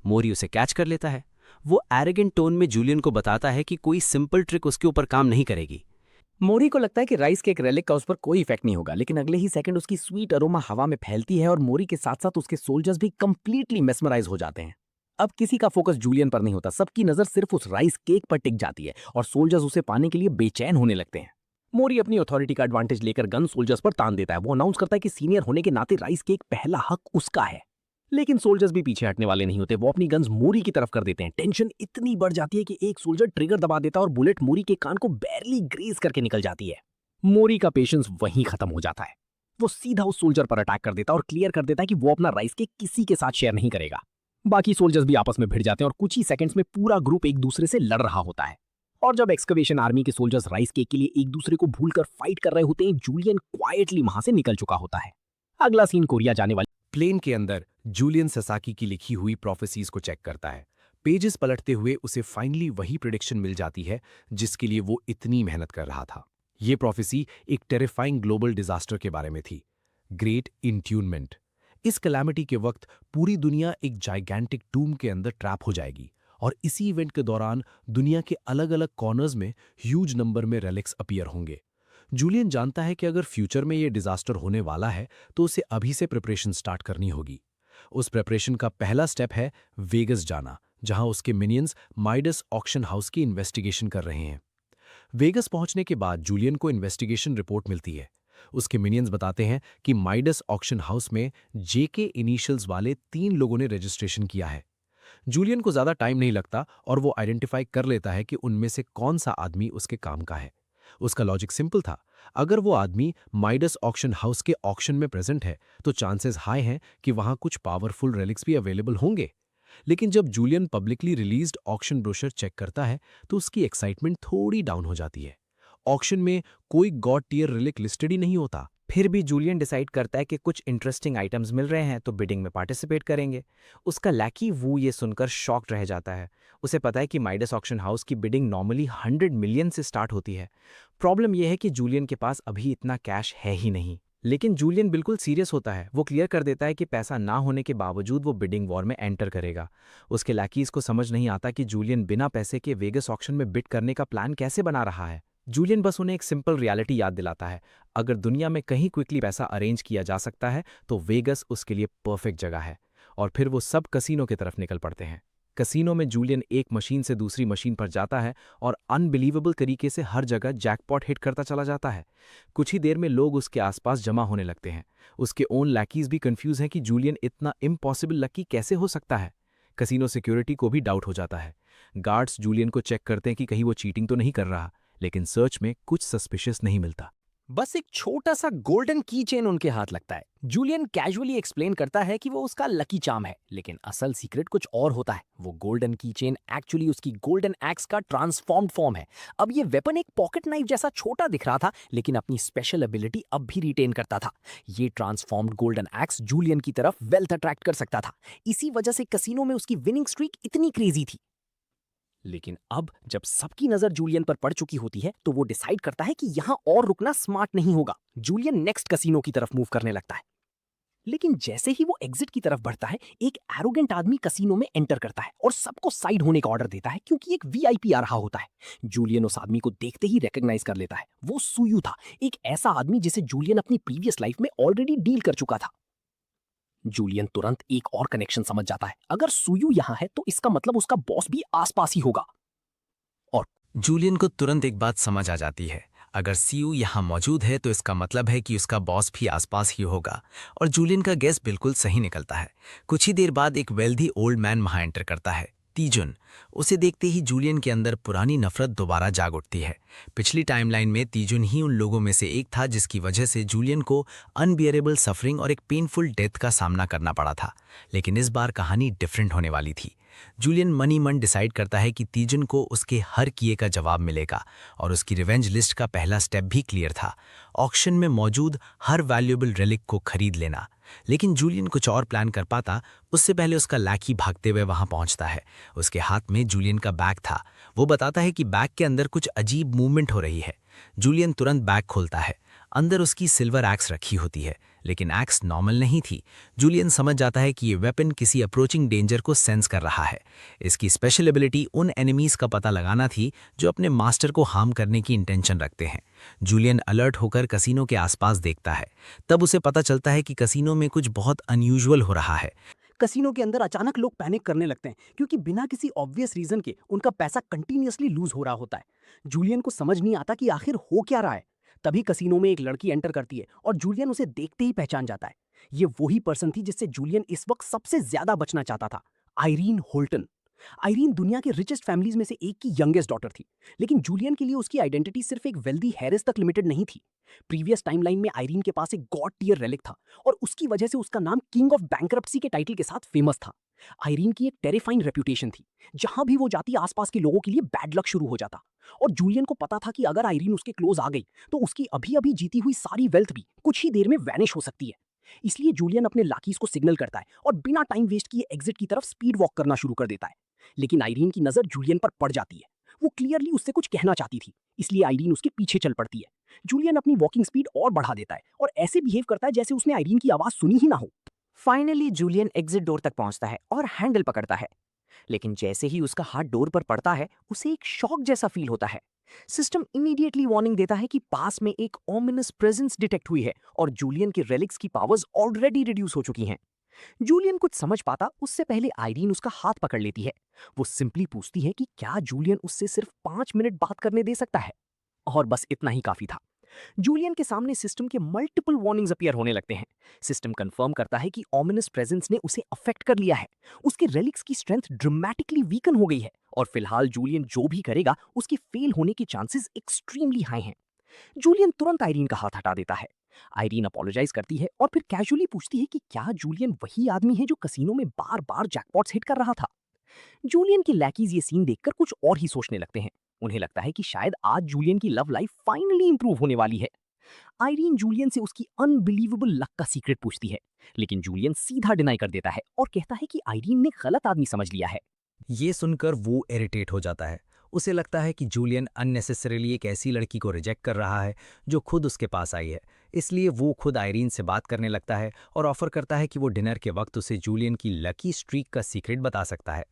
मोरी उसे कैच कर लेता है। वो एरोगेंट टोन में जूलियन को बताता है कि कोई सिंपल ट्रिक उसके ऊपर काम नहीं करेगी। मोरी को लगता है कि राइस केक रेलिक का उस पर कोई इफेक्ट नहीं होगा, लेकिन अगले ही सेकंड उसकी स्वीट अरोमा हवा में फैलती है और मोरी के साथ साथ उसके सोल्जर्स भी कंप्लीटली मेस्मराइज हो जाते हैं। अब किसी का फोकस जूलियन पर नहीं होता, सबकी नजर सिर्फ उस राइस केक पर टिक जाती है और सोल्जर्स उसे पाने के लिए बेचैन होने लगते हैं। मोरी अपनी अथॉरिटी का एडवांटेज लेकर गन सोल्जर्स पर तान देता है। वो अनाउंस करता है कि सीनियर होने के नाते राइस केक पहला हक उसका है। लेकिन सोल्जर्स भी पीछे हटने वाले नहीं होते। वो अपनी गन्स मोरी की तरफ कर देते हैं। टेंशन इतनी बढ़ जाती है कि एक सोल्जर ट्रिगर दबा देता है और बुलेट मोरी के कान को बैरली ग्रेज करके निकल जाती है। मोरी का पेशेंस वहीं खत्म हो जाता है। वो सीधा उस सोल्जर पर अटैक कर देता है और क्लियर कर देता है कि वो अपना राइस केक किसी के साथ शेयर नहीं करेगा। बाकी सोल्जर्स भी आपस में भिड़ जाते हैं और कुछ ही सेकंड्स में पूरा ग्रुप एक दूसरे से लड़ रहा होता है। और जब एक्सकवेशन आर्मी के सोल्जर्स राइस केक के लिए एक दूसरे को भूलकर फाइट कर रहे होते हैं, जूलियन क्वाइटली वहां से निकल चुका होता है। अगला सीन कोरिया जाने वाली प्लेन के अंदर जूलियन ससाकी की लिखी हुई प्रोफेसीज को चेक करता है। पेजेस पलटते हुए उसे फाइनली वही प्रिडिक्शन मिल जाती है जिसके लिए वो इतनी मेहनत कर रहा था। ये प्रोफेसी एक टेरिफाइंग ग्लोबल डिजास्टर के बारे में थी, ग्रेट इंट्यूनमेंट। इस कैलामिटी के वक्त पूरी दुनिया एक जाइगैंटिक टूम के अंदर ट्रैप हो जाएगी और इसी इवेंट के दौरान दुनिया के अलग अलग कॉर्नर्स में ह्यूज नंबर में रेलिक्स अपीयर होंगे। जूलियन जानता है कि अगर फ्यूचर में ये डिजास्टर होने वाला है तो उसे अभी से प्रिपरेशन स्टार्ट करनी होगी। उस प्रिपरेशन का पहला स्टेप है वेगस जाना, जहां उसके मिनियंस माइडस ऑक्शन हाउस की इन्वेस्टिगेशन कर रहे हैं। वेगस पहुंचने के बाद जूलियन को इन्वेस्टिगेशन रिपोर्ट मिलती है। उसके मिनियंस बताते हैं कि माइडस ऑक्शन हाउस में जेके इनिशियल्स वाले 3 लोगों ने रजिस्ट्रेशन किया है। जूलियन को ज्यादा टाइम नहीं लगता और वो आइडेंटिफाई कर लेता है कि उनमें से कौन सा आदमी उसके काम का है। उसका लॉजिक सिंपल था, अगर वो आदमी माइडस ऑक्शन हाउस के ऑक्शन में प्रेजेंट है तो चांसेस हाई हैं कि वहां कुछ पावरफुल रेलिक्स भी अवेलेबल होंगे। लेकिन जब Julian publicly released auction brochure check करता है तो उसकी एक्साइटमेंट थोड़ी डाउन हो जाती है। ऑक्शन में कोई गॉड टियर रिलिक लिस्टेड ही नहीं होता। फिर भी जूलियन डिसाइड करता है कि कुछ इंटरेस्टिंग आइटम्स मिल रहे हैं तो बिडिंग में पार्टिसिपेट करेंगे। उसका लैकी वू ये सुनकर शॉक्ड रह जाता है। उसे पता है कि माइडस ऑक्शन हाउस की बिडिंग नॉर्मली 100 मिलियन से स्टार्ट होती है। प्रॉब्लम यह है कि जूलियन के पास अभी इतना कैश है ही नहीं। लेकिन जूलियन बिल्कुल सीरियस होता है। वो क्लियर कर देता है कि पैसा ना होने के बावजूद वो बिडिंग वॉर में एंटर करेगा। उसके लैकीज को समझ नहीं आता कि जूलियन बिना पैसे के वेगस ऑक्शन में बिड करने का प्लान कैसे बना रहा है। जूलियन बस उन्हें एक सिंपल रियलिटी याद दिलाता है, अगर दुनिया में कहीं क्विकली पैसा अरेंज किया जा सकता है तो वेगस उसके लिए परफेक्ट जगह है। और फिर वो सब कसीनो की तरफ निकल पड़ते हैं। कसीनो में जूलियन एक मशीन से दूसरी मशीन पर जाता है और अनबिलीवेबल तरीके से हर जगह जैकपॉट हिट करता चला जाता है। कुछ ही देर में लोग उसके आसपास जमा होने लगते हैं। उसके ओन लैकीज भी कंफ्यूज हैं कि जूलियन इतना इम्पॉसिबल लकी कैसे हो सकता है। कसीनो सिक्योरिटी को भी डाउट हो जाता है। गार्ड्स जूलियन को चेक करते हैं कि कहीं वो चीटिंग तो नहीं कर रहा, लेकिन सर्च में कुछ सस्पिशियस नहीं मिलता। बस एक छोटा सा गोल्डन की चेन उनके हाथ लगता है। जूलियन कैजुअली एक्सप्लेन करता है कि वो उसका लकी चार्म है, लेकिन असल सीक्रेट कुछ और होता है। वो गोल्डन की चेन एक्चुअली उसकी गोल्डन एक्स का ट्रांसफॉर्म्ड फॉर्म है। अब ये वेपन एक पॉकेट नाइफ जैसा छोटा दिख रहा था, लेकिन अपनी स्पेशल एबिलिटी अब भी रिटेन करता था। ये ट्रांसफॉर्म्ड गोल्डन एक्स जूलियन की तरफ वेल्थ अट्रैक्ट कर सकता था। इसी वजह से कसीनो में उसकी विनिंग स्ट्रीक इतनी क्रेजी थी। लेकिन अब जब सबकी नजर जूलियन पर पड़ चुकी होती है तो वो डिसाइड करता है कि यहां और रुकना स्मार्ट नहीं होगा। जूलियन नेक्स्ट कसीनो की तरफ मूव करने लगता है। लेकिन जैसे ही वो एग्जिट की तरफ बढ़ता है, एक एरोगेंट आदमी कसीनो में एंटर करता है और सबको साइड होने का ऑर्डर देता है क्योंकि एक वीआईपी आ रहा होता है। जूलियन उस आदमी को देखते ही रिकॉग्नाइज कर लेता है। वो सुयू था, एक ऐसा आदमी जिसे जूलियन अपनी प्रीवियस लाइफ में ऑलरेडी डील कर चुका था। जूलियन तुरंत एक और कनेक्शन समझ जाता है, अगर सुयू यहां है तो इसका मतलब उसका बॉस भी आसपास ही होगा। जूलियन को तुरंत एक बात समझ आ जाती है, अगर सीयू यहाँ मौजूद है तो इसका मतलब है कि उसका बॉस भी आसपास ही होगा। और जूलियन का गेस बिल्कुल सही निकलता है। कुछ ही देर बाद एक वेल्दी ओल्ड मैन वहां एंटर करता है, तीजुन। उसे देखते ही जूलियन के अंदर पुरानी नफरत दोबारा जाग उठती है। पिछली टाइमलाइन में तीजुन ही उन लोगों में से एक था जिसकी वजह से जूलियन को अनबियरेबल सफरिंग और एक पेनफुल डेथ का सामना करना पड़ा था। लेकिन इस बार कहानी डिफरेंट होने वाली थी। जूलियन मन ही मन डिसाइड करता है कि तीजुन को उसके हर किए का जवाब मिलेगा और उसकी रिवेंज लिस्ट का पहला स्टेप भी क्लियर था, ऑक्शन में मौजूद हर वैल्यूएबल रेलिक को खरीद लेना। लेकिन जूलियन कुछ और प्लान कर पाता उससे पहले उसका लैकी भागते हुए वहां पहुंचता है। उसके हाथ में जूलियन का बैग था। वो बताता है कि बैग के अंदर कुछ अजीब मूवमेंट हो रही है। जूलियन तुरंत बैग खोलता है। अंदर उसकी सिल्वर एक्स रखी होती है, लेकिन एक्स नॉर्मल नहीं थी। जूलियन समझ जाता है कि ये वेपन किसी अप्रोचिंग डेंजर को सेंस कर रहा है। इसकी स्पेशल एबिलिटी उन एनिमीज का पता लगाना थी जो अपने मास्टर को हार्म करने की इंटेंशन रखते हैं। जूलियन अलर्ट होकर कसीनो के आसपास देखता है। तब उसे पता चलता है कि कसीनो में कुछ बहुत अनयूजुअल हो रहा है। कसीनो के अंदर अचानक लोग पैनिक करने लगते हैं क्योंकि बिना किसी ऑब्वियस रीजन के उनका पैसा कंटिन्यूअसली लूज हो रहा होता है। जूलियन को समझ नहीं आता कि आखिर हो क्या रहा है। तभी कसीनो में एक लड़की एंटर करती है और जूलियन उसे देखते ही पहचान जाता है। ये वही पर्सन थी जिससे जूलियन इस वक्त सबसे ज्यादा बचना चाहता था, आयरीन होल्टन। आइरीन दुनिया के रिचेस्ट फैमिलीज में से एक की यंगेस्ट डॉटर थी, लेकिन जूलियन के लिए उसकी आइडेंटिटी सिर्फ एक वेल्दी हैरिस तक लिमिटेड नहीं थी। प्रीवियस टाइमलाइन में आइरीन के पास एक गॉड टियर रेलिक था और उसकी वजह से उसका नाम किंग ऑफ बैंक्रप्सी के टाइटल के साथ फेमस था। आइरीन की एक टेरिफाइंग रेपुटेशन थी, जहां भी वो जाती आसपास के लोगों के लिए बैड लक शुरू हो जाता। और जूलियन को पता था कि अगर आइरीन उसके क्लोज आ गई तो उसकी अभी अभी जीती हुई सारी वेल्थ भी कुछ ही देर में वैनिश हो सकती है। इसलिए जूलियन अपने लाकीज को सिग्नल करता है और बिना टाइम वेस्ट किए एग्जिट की तरफ स्पीड वॉक करना शुरू कर देता है। लेकिन आइरीन की नजर जूलियन पर पड़ जाती है। वो क्लियरली उससे कुछ कहना चाहती थी, इसलिए आइरीन उसके पीछे चल पड़ती है। जूलियन अपनी वॉकिंग स्पीड और बढ़ा देता है और ऐसे बिहेव करता है जैसे उसने आइरीन की आवाज सुनी ही ना हो। फाइनली जूलियन एग्जिट डोर तक पहुंचता है और हैंडल पकड़ता है, लेकिन जैसे ही उसका हाथ डोर पर पड़ता है उसे एक शॉक जैसा फील होता है। सिस्टम इमीडिएटली वार्निंग देता है कि पास में एक ओमिनस प्रेजेंस डिटेक्ट हुई है और जूलियन के रेलिक्स की पावर्स ऑलरेडी रिड्यूस हो चुकी हैं। जूलियन कुछ समझ पाता उससे पहले आइरीन उसका हाथ पकड़ लेती है। वो सिंपली पूछती है कि क्या जूलियन उससे सिर्फ 5 मिनट बात करने दे सकता है, और बस इतना ही काफी था। जूलियन के सामने सिस्टम के मल्टीपल वार्निंग्स अपीयर होने लगते हैं। सिस्टम कंफर्म करता है कि ओमिनस प्रेजेंस ने उसे अफेक्ट कर लिया है। उसके रेलिक्स की स्ट्रेंथ ड्रामेटिकली वीकन हो गई है और फिलहाल जूलियन जो भी करेगा उसके फेल होने के चांसेस एक्सट्रीमली हाई हैं। जूलियन तुरंत आइरीन का हाथ हटा देता है। आइरीन अपोलोजाइज करती है और फिर कैजुअली पूछती है कि क्या जूलियन वही आदमी है जो कसिनो में बार बार जैकपॉट्स हिट कर रहा था। जूलियन के लैकीज ये सीन देखकर कुछ और ही सोचने लगते हैं। उन्हें लगता है कि शायद आज जूलियन की लव लाइफ फाइनली इंप्रूव होने वाली है। आइरीन जूलियन से उसकी अनबिलीवेबल लक का सीक्रेट पूछती है, लेकिन जूलियन सीधा डिनाई कर देता है और कहता है कि आइरीन ने गलत आदमी समझ लिया है। ये सुनकर वो इरिटेट हो जाता है। उसे लगता है कि जूलियन अननेसेसरीली एक ऐसी लड़की को रिजेक्ट कर रहा है जो खुद उसके पास आई है। इसलिए वो खुद आइरीन से बात करने लगता है और ऑफर करता है कि वो डिनर के वक्त उसे जूलियन की लकी स्ट्रीक का सीक्रेट बता सकता है।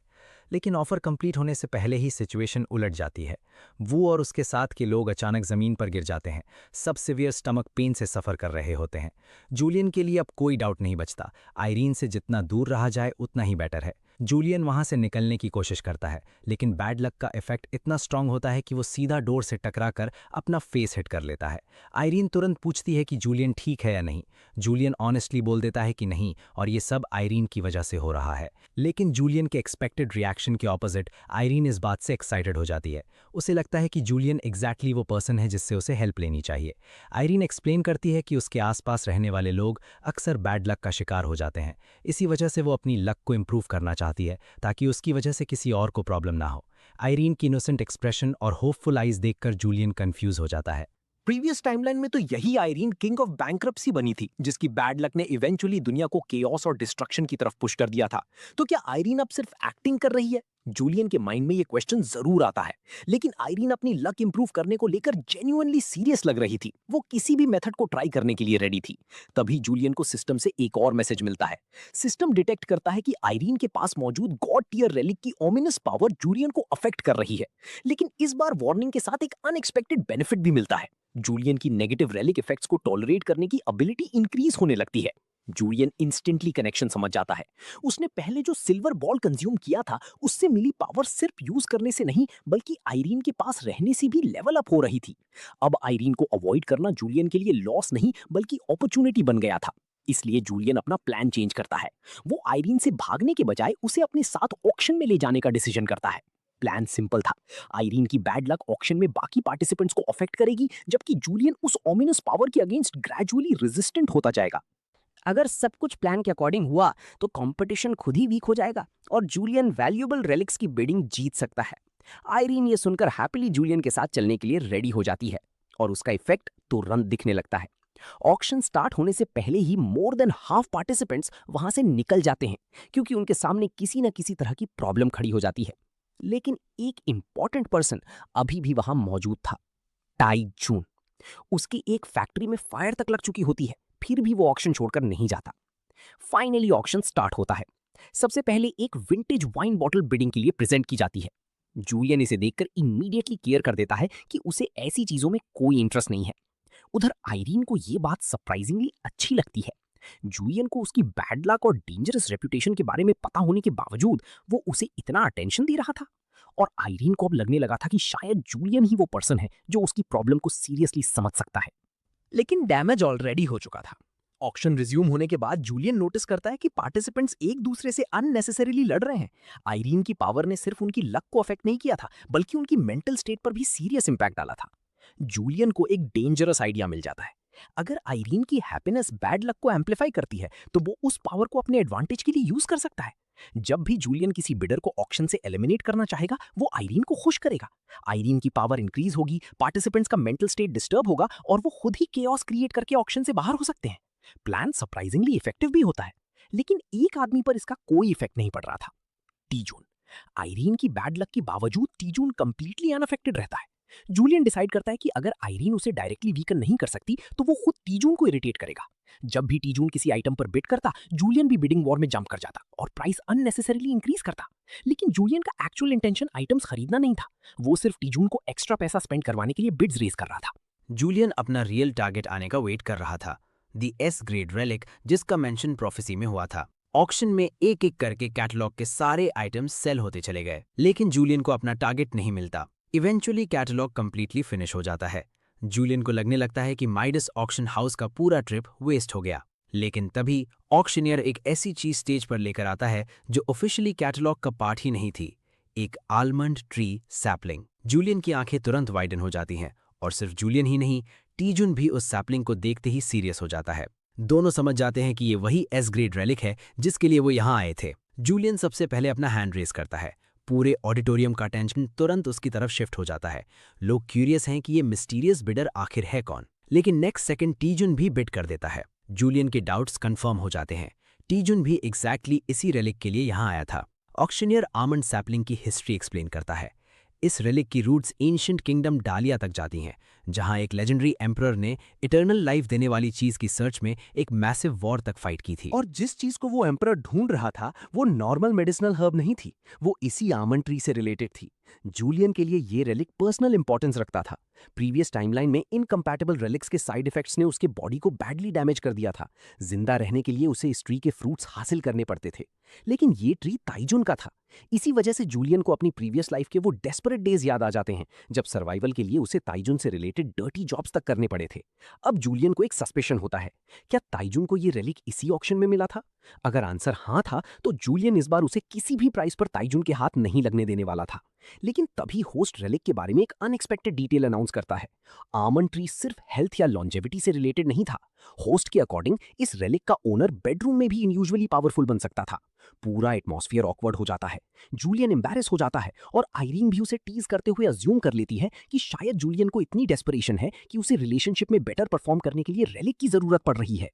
लेकिन ऑफर कंप्लीट होने से पहले ही सिचुएशन उलट जाती है। वो और उसके साथ के लोग अचानक जमीन पर गिर जाते हैं, सब सिवियर स्टमक पेन से सफर कर रहे होते हैं। जूलियन के लिए अब कोई डाउट नहीं बचता, आइरीन से जितना दूर रहा जाए उतना ही बेटर है। जूलियन वहां से निकलने की कोशिश करता है, लेकिन बैड लक का इफेक्ट इतना स्ट्रांग होता है कि वो सीधा डोर से टकराकर अपना फेस हिट कर लेता है। आइरीन तुरंत पूछती है कि जूलियन ठीक है या नहीं। जूलियन ऑनेस्टली बोल देता है कि नहीं, और ये सब आइरीन की वजह से हो रहा है। लेकिन जूलियन के एक्सपेक्टेड रिएक्शन के ऑपोजिट आइरीन इस बात से एक्साइटेड हो जाती है। उसे लगता है कि जूलियन एग्जैक्टली वो पर्सन है जिससे उसे हेल्प लेनी चाहिए। आइरीन एक्सप्लेन करती है कि उसके आसपास रहने वाले लोग अक्सर बैड लक का शिकार हो जाते हैं। इसी वजह से वो अपनी लक को इम्प्रूव करना चाहती है ताकि उसकी वजह से किसी और को प्रॉब्लम ना हो। आइरीन की इनोसेंट एक्सप्रेशन और होपफुल आइज देखकर जूलियन कंफ्यूज हो जाता है। प्रीवियस टाइमलाइन में तो यही आइरीन किंग ऑफ बैंक्रप्सी बनी थी, जिसकी बैड लक ने इवेंचुअली दुनिया को केओस और डिस्ट्रक्शन की तरफ पुश कर दिया था। तो क्या आइरीन अब सिर्फ एक्टिंग कर रही है? जूलियन के माइंड में ये क्वेश्चन जरूर आता है, लेकिन आइरीन अपनी लक इंप्रूव करने को लेकर जेन्युइनली सीरियस लग रही थी। वो किसी भी मेथड को ट्राई करने के लिए रेडी थी। तभी जूलियन को सिस्टम से एक और मैसेज मिलता है। सिस्टम डिटेक्ट करता है कि आइरीन के पास मौजूद गॉड टियर रेलिक की ओमिनस पावर जूलियन को अफेक्ट कर रही है, लेकिन इस बार वार्निंग के साथ एक अनएक्सपेक्टेड बेनिफिट भी मिलता है। जूलियन की नेगेटिव रेलिक इफेक्ट्स को टॉलरेट करने की एबिलिटी इंक्रीज होने लगती है। जूलियन इंस्टेंटली कनेक्शन समझ जाता है। उसने पहले जो सिल्वर बॉल कंज्यूम किया था, उससे मिली पावर सिर्फ यूज करने से नहीं बल्कि आइरीन के पास रहने से भी लेवल अप हो रही थी। अब आइरीन को अवॉइड करना जूलियन के लिए लॉस नहीं बल्कि अपॉर्चुनिटी बन गया था। इसलिए जूलियन अपना प्लान चेंज करता है। वो आइरीन से भागने के बजाय उसे अपने साथ ऑक्शन में ले जाने का डिसीजन करता है। प्लान सिंपल था। आइरीन की बैड लक ऑक्शन में बाकी पार्टिसिपेंट्स को अफेक्ट करेगी, जबकि जूलियन उस ओमिनस पावर के अगेंस्ट ग्रेजुअली रेजिस्टेंट होता जाएगा। अगर सब कुछ प्लान के अकॉर्डिंग हुआ तो कंपटीशन खुद ही वीक हो जाएगा और जूलियन वैल्यूएबल रेलिक्स की बिडिंग जीत सकता है। आइरीन ये सुनकर हैप्पीली जूलियन के साथ चलने के लिए रेडी हो जाती है और उसका इफेक्ट तुरंत दिखने लगता है। ऑक्शन स्टार्ट होने से पहले ही मोर देन हाफ पार्टिसिपेंट्स वहां से निकल जाते हैं, क्योंकि उनके सामने किसी न किसी तरह की प्रॉब्लम खड़ी हो जाती है। लेकिन एक इंपॉर्टेंट पर्सन अभी भी वहां मौजूद था, टाई जून। उसकी एक फैक्ट्री में फायर तक लग चुकी होती है, फिर भी वो ऑक्शन छोड़कर नहीं जाता। फाइनली ऑक्शन स्टार्ट होता है। सबसे पहले एक विंटेज वाइन बॉटल बिडिंग के लिए प्रेजेंट की जाती है। जूलियन इसे देखकर इमीडिएटली क्लियर कर देता है कि उसे ऐसी चीजों में कोई इंटरेस्ट नहीं है। उधर आइरीन को ये बात सरप्राइजिंगली अच्छी लगती है। जूलियन को उसकी बैड लक और डेंजरस रेपुटेशन के बारे में पता होने के बावजूद वो उसे इतना अटेंशन दे रहा था, और आइरीन को अब लगने लगा था कि शायद जूलियन ही वो पर्सन है जो उसकी प्रॉब्लम को सीरियसली समझ सकता है। लेकिन डैमेज ऑलरेडी हो चुका था। ऑक्शन रिज्यूम होने के बाद जूलियन नोटिस करता है कि पार्टिसिपेंट्स एक दूसरे से अननेसेसरीली लड़ रहे हैं। आइरीन की पावर ने सिर्फ उनकी लक को अफेक्ट नहीं किया था, बल्कि उनकी मेंटल स्टेट पर भी सीरियस इंपैक्ट डाला था। जूलियन को एक डेंजरस आइडिया मिल जाता है। अगर आइरीन की हैप्पीनेस बैड लक को एम्पलीफाई करती है, तो वो उस पावर को अपने एडवांटेज के लिए यूज कर सकता है। जब भी जूलियन किसी बिडर को ऑक्शन से एलिमिनेट करना चाहेगा, वो आइरीन को खुश करेगा। आइरीन की पावर इंक्रीज होगी, पार्टिसिपेंट्स का मेंटल स्टेट डिस्टर्ब होगा और वो खुद ही केओस क्रिएट करके ऑक्शन से बाहर हो सकते हैं। प्लान सरप्राइजिंगली इफेक्टिव भी होता है, लेकिन एक आदमी पर इसका कोई इफेक्ट नहीं पड़ रहा था, टीजून। आइरीन की बैड लक के बावजूद टीजून कंप्लीटली अनअफेक्टेड रहता है। जूलियन डिसाइड करता है कि अगर आइरीन उसे डायरेक्टली वीकन नहीं कर सकती, तो वो खुद टीजून को इरिटेट करेगा। जब भी टीजून किसी आइटम पर बिड करता, जूलियन भी बिडिंग वॉर में जंप कर जाता और प्राइस अननेसेसरीली इंक्रीज करता। लेकिन जूलियन का एक्चुअल इंटेंशन आइटम्स खरीदना नहीं था, वो सिर्फ टीजून को एक्स्ट्रा पैसा स्पेंड करवाने के लिए बिड्स रेज कर रहा था। जूलियन अपना रियल टारगेट आने का वेट कर रहा था, दी एस ग्रेड रेलिक, जिसका मेंशन प्रोफेसी में हुआ था। ऑक्शन में एक एक करके कैटलॉग के सारे आइटम्स सेल होते चले गए, लेकिन जूलियन को अपना टारगेट नहीं मिलता। इवेंचुअली कैटलॉग कंप्लीटली फिनिश हो जाता है। जूलियन को लगने लगता है कि माइडस ऑक्शन हाउस का पूरा ट्रिप वेस्ट हो गया। लेकिन तभी ऑक्शनियर एक ऐसी चीज स्टेज पर लेकर आता है जो ऑफिशियली कैटलॉग का पार्ट ही नहीं थी, एक आलमंड ट्री सैपलिंग। जूलियन की आंखें तुरंत वाइडन हो जाती हैं, और सिर्फ जूलियन ही नहीं, टीजुन भी उस सैपलिंग को देखते ही सीरियस हो जाता है। दोनों समझ जाते हैं कि ये वही एस ग्रेड रेलिक है जिसके लिए वो यहाँ आए थे। जूलियन सबसे पहले अपना हैंड रेस करता है। पूरे ऑडिटोरियम का अटेंशन तुरंत उसकी तरफ शिफ्ट हो जाता है। लोग क्यूरियस हैं कि ये मिस्टीरियस बिडर आखिर है कौन। लेकिन नेक्स्ट सेकंड टीजुन भी बिड कर देता है। जूलियन के डाउट्स कंफर्म हो जाते हैं। टीजुन भी एग्जैक्टली इसी रेलिक के लिए यहाँ आया था। ऑक्शनियर आमंड सैपलिंग की हिस्ट्री एक्सप्लेन करता है। इस रेलिक की रूट्स एंशिएंट किंगडम डालिया तक जाती हैं, जहां एक लेजेंडरी एम्परर ने इटर्नल लाइफ देने वाली चीज की सर्च में एक मैसिव वॉर तक फाइट की थी। और जिस चीज को वो एम्परर ढूंढ रहा था, वो नॉर्मल मेडिसिनल हर्ब नहीं थी, वो इसी आमंड ट्री से रिलेटेड थी। जूलियन के लिए ये रेलिक पर्सनल इंपॉर्टेंस रखता था। प्रीवियस टाइमलाइन में इनकम्पैटिबल रेलिक्स के साइड इफेक्ट्स ने उसके बॉडी को बैडली डैमेज कर दिया था। जिंदा रहने के लिए उसे इस ट्री के फ्रूट्स हासिल करने पड़ते थे, लेकिन ये ट्री ताइजुन का था। इसी वजह से जूलियन को अपनी प्रीवियस लाइफ के वो डेस्परेट डेज याद आ जाते हैं, जब सर्वाइवल के लिए उसे ताइजुन से रिलेटेड डर्टी जॉब्स तक करने पड़े थे। अब जूलियन को एक सस्पेशन होता है, क्या ताइजुन को ये रेलिक इसी ऑक्शन में मिला था? अगर आंसर हाँ था, तो जूलियन इस बार उसे किसी भी प्राइस पर ताइजुन के हाथ नहीं लगने देने वाला था। लेकिन तभी होस्ट रेलिक के बारे में एक अनएक्सपेक्टेड डिटेल अनाउंस करता है। आमंड ट्री सिर्फ हेल्थ या लॉन्जेविटी से रिलेटेड नहीं था। होस्ट के अकॉर्डिंग इस रेलिक का ओनर बेडरूम में भी इनयूजुअली पावरफुल बन सकता था। पूरा एटमॉस्फेयर ऑकवर्ड हो जाता है। जूलियन एम्बैरेस हो जाता है और आइरीन भी उसे टीज करते हुए अज्यूम कर लेती है कि शायद जूलियन को इतनी डेस्परेशन है कि उसे रिलेशनशिप में बेटर परफॉर्म करने के लिए रेलिक की जरूरत पड़ रही है।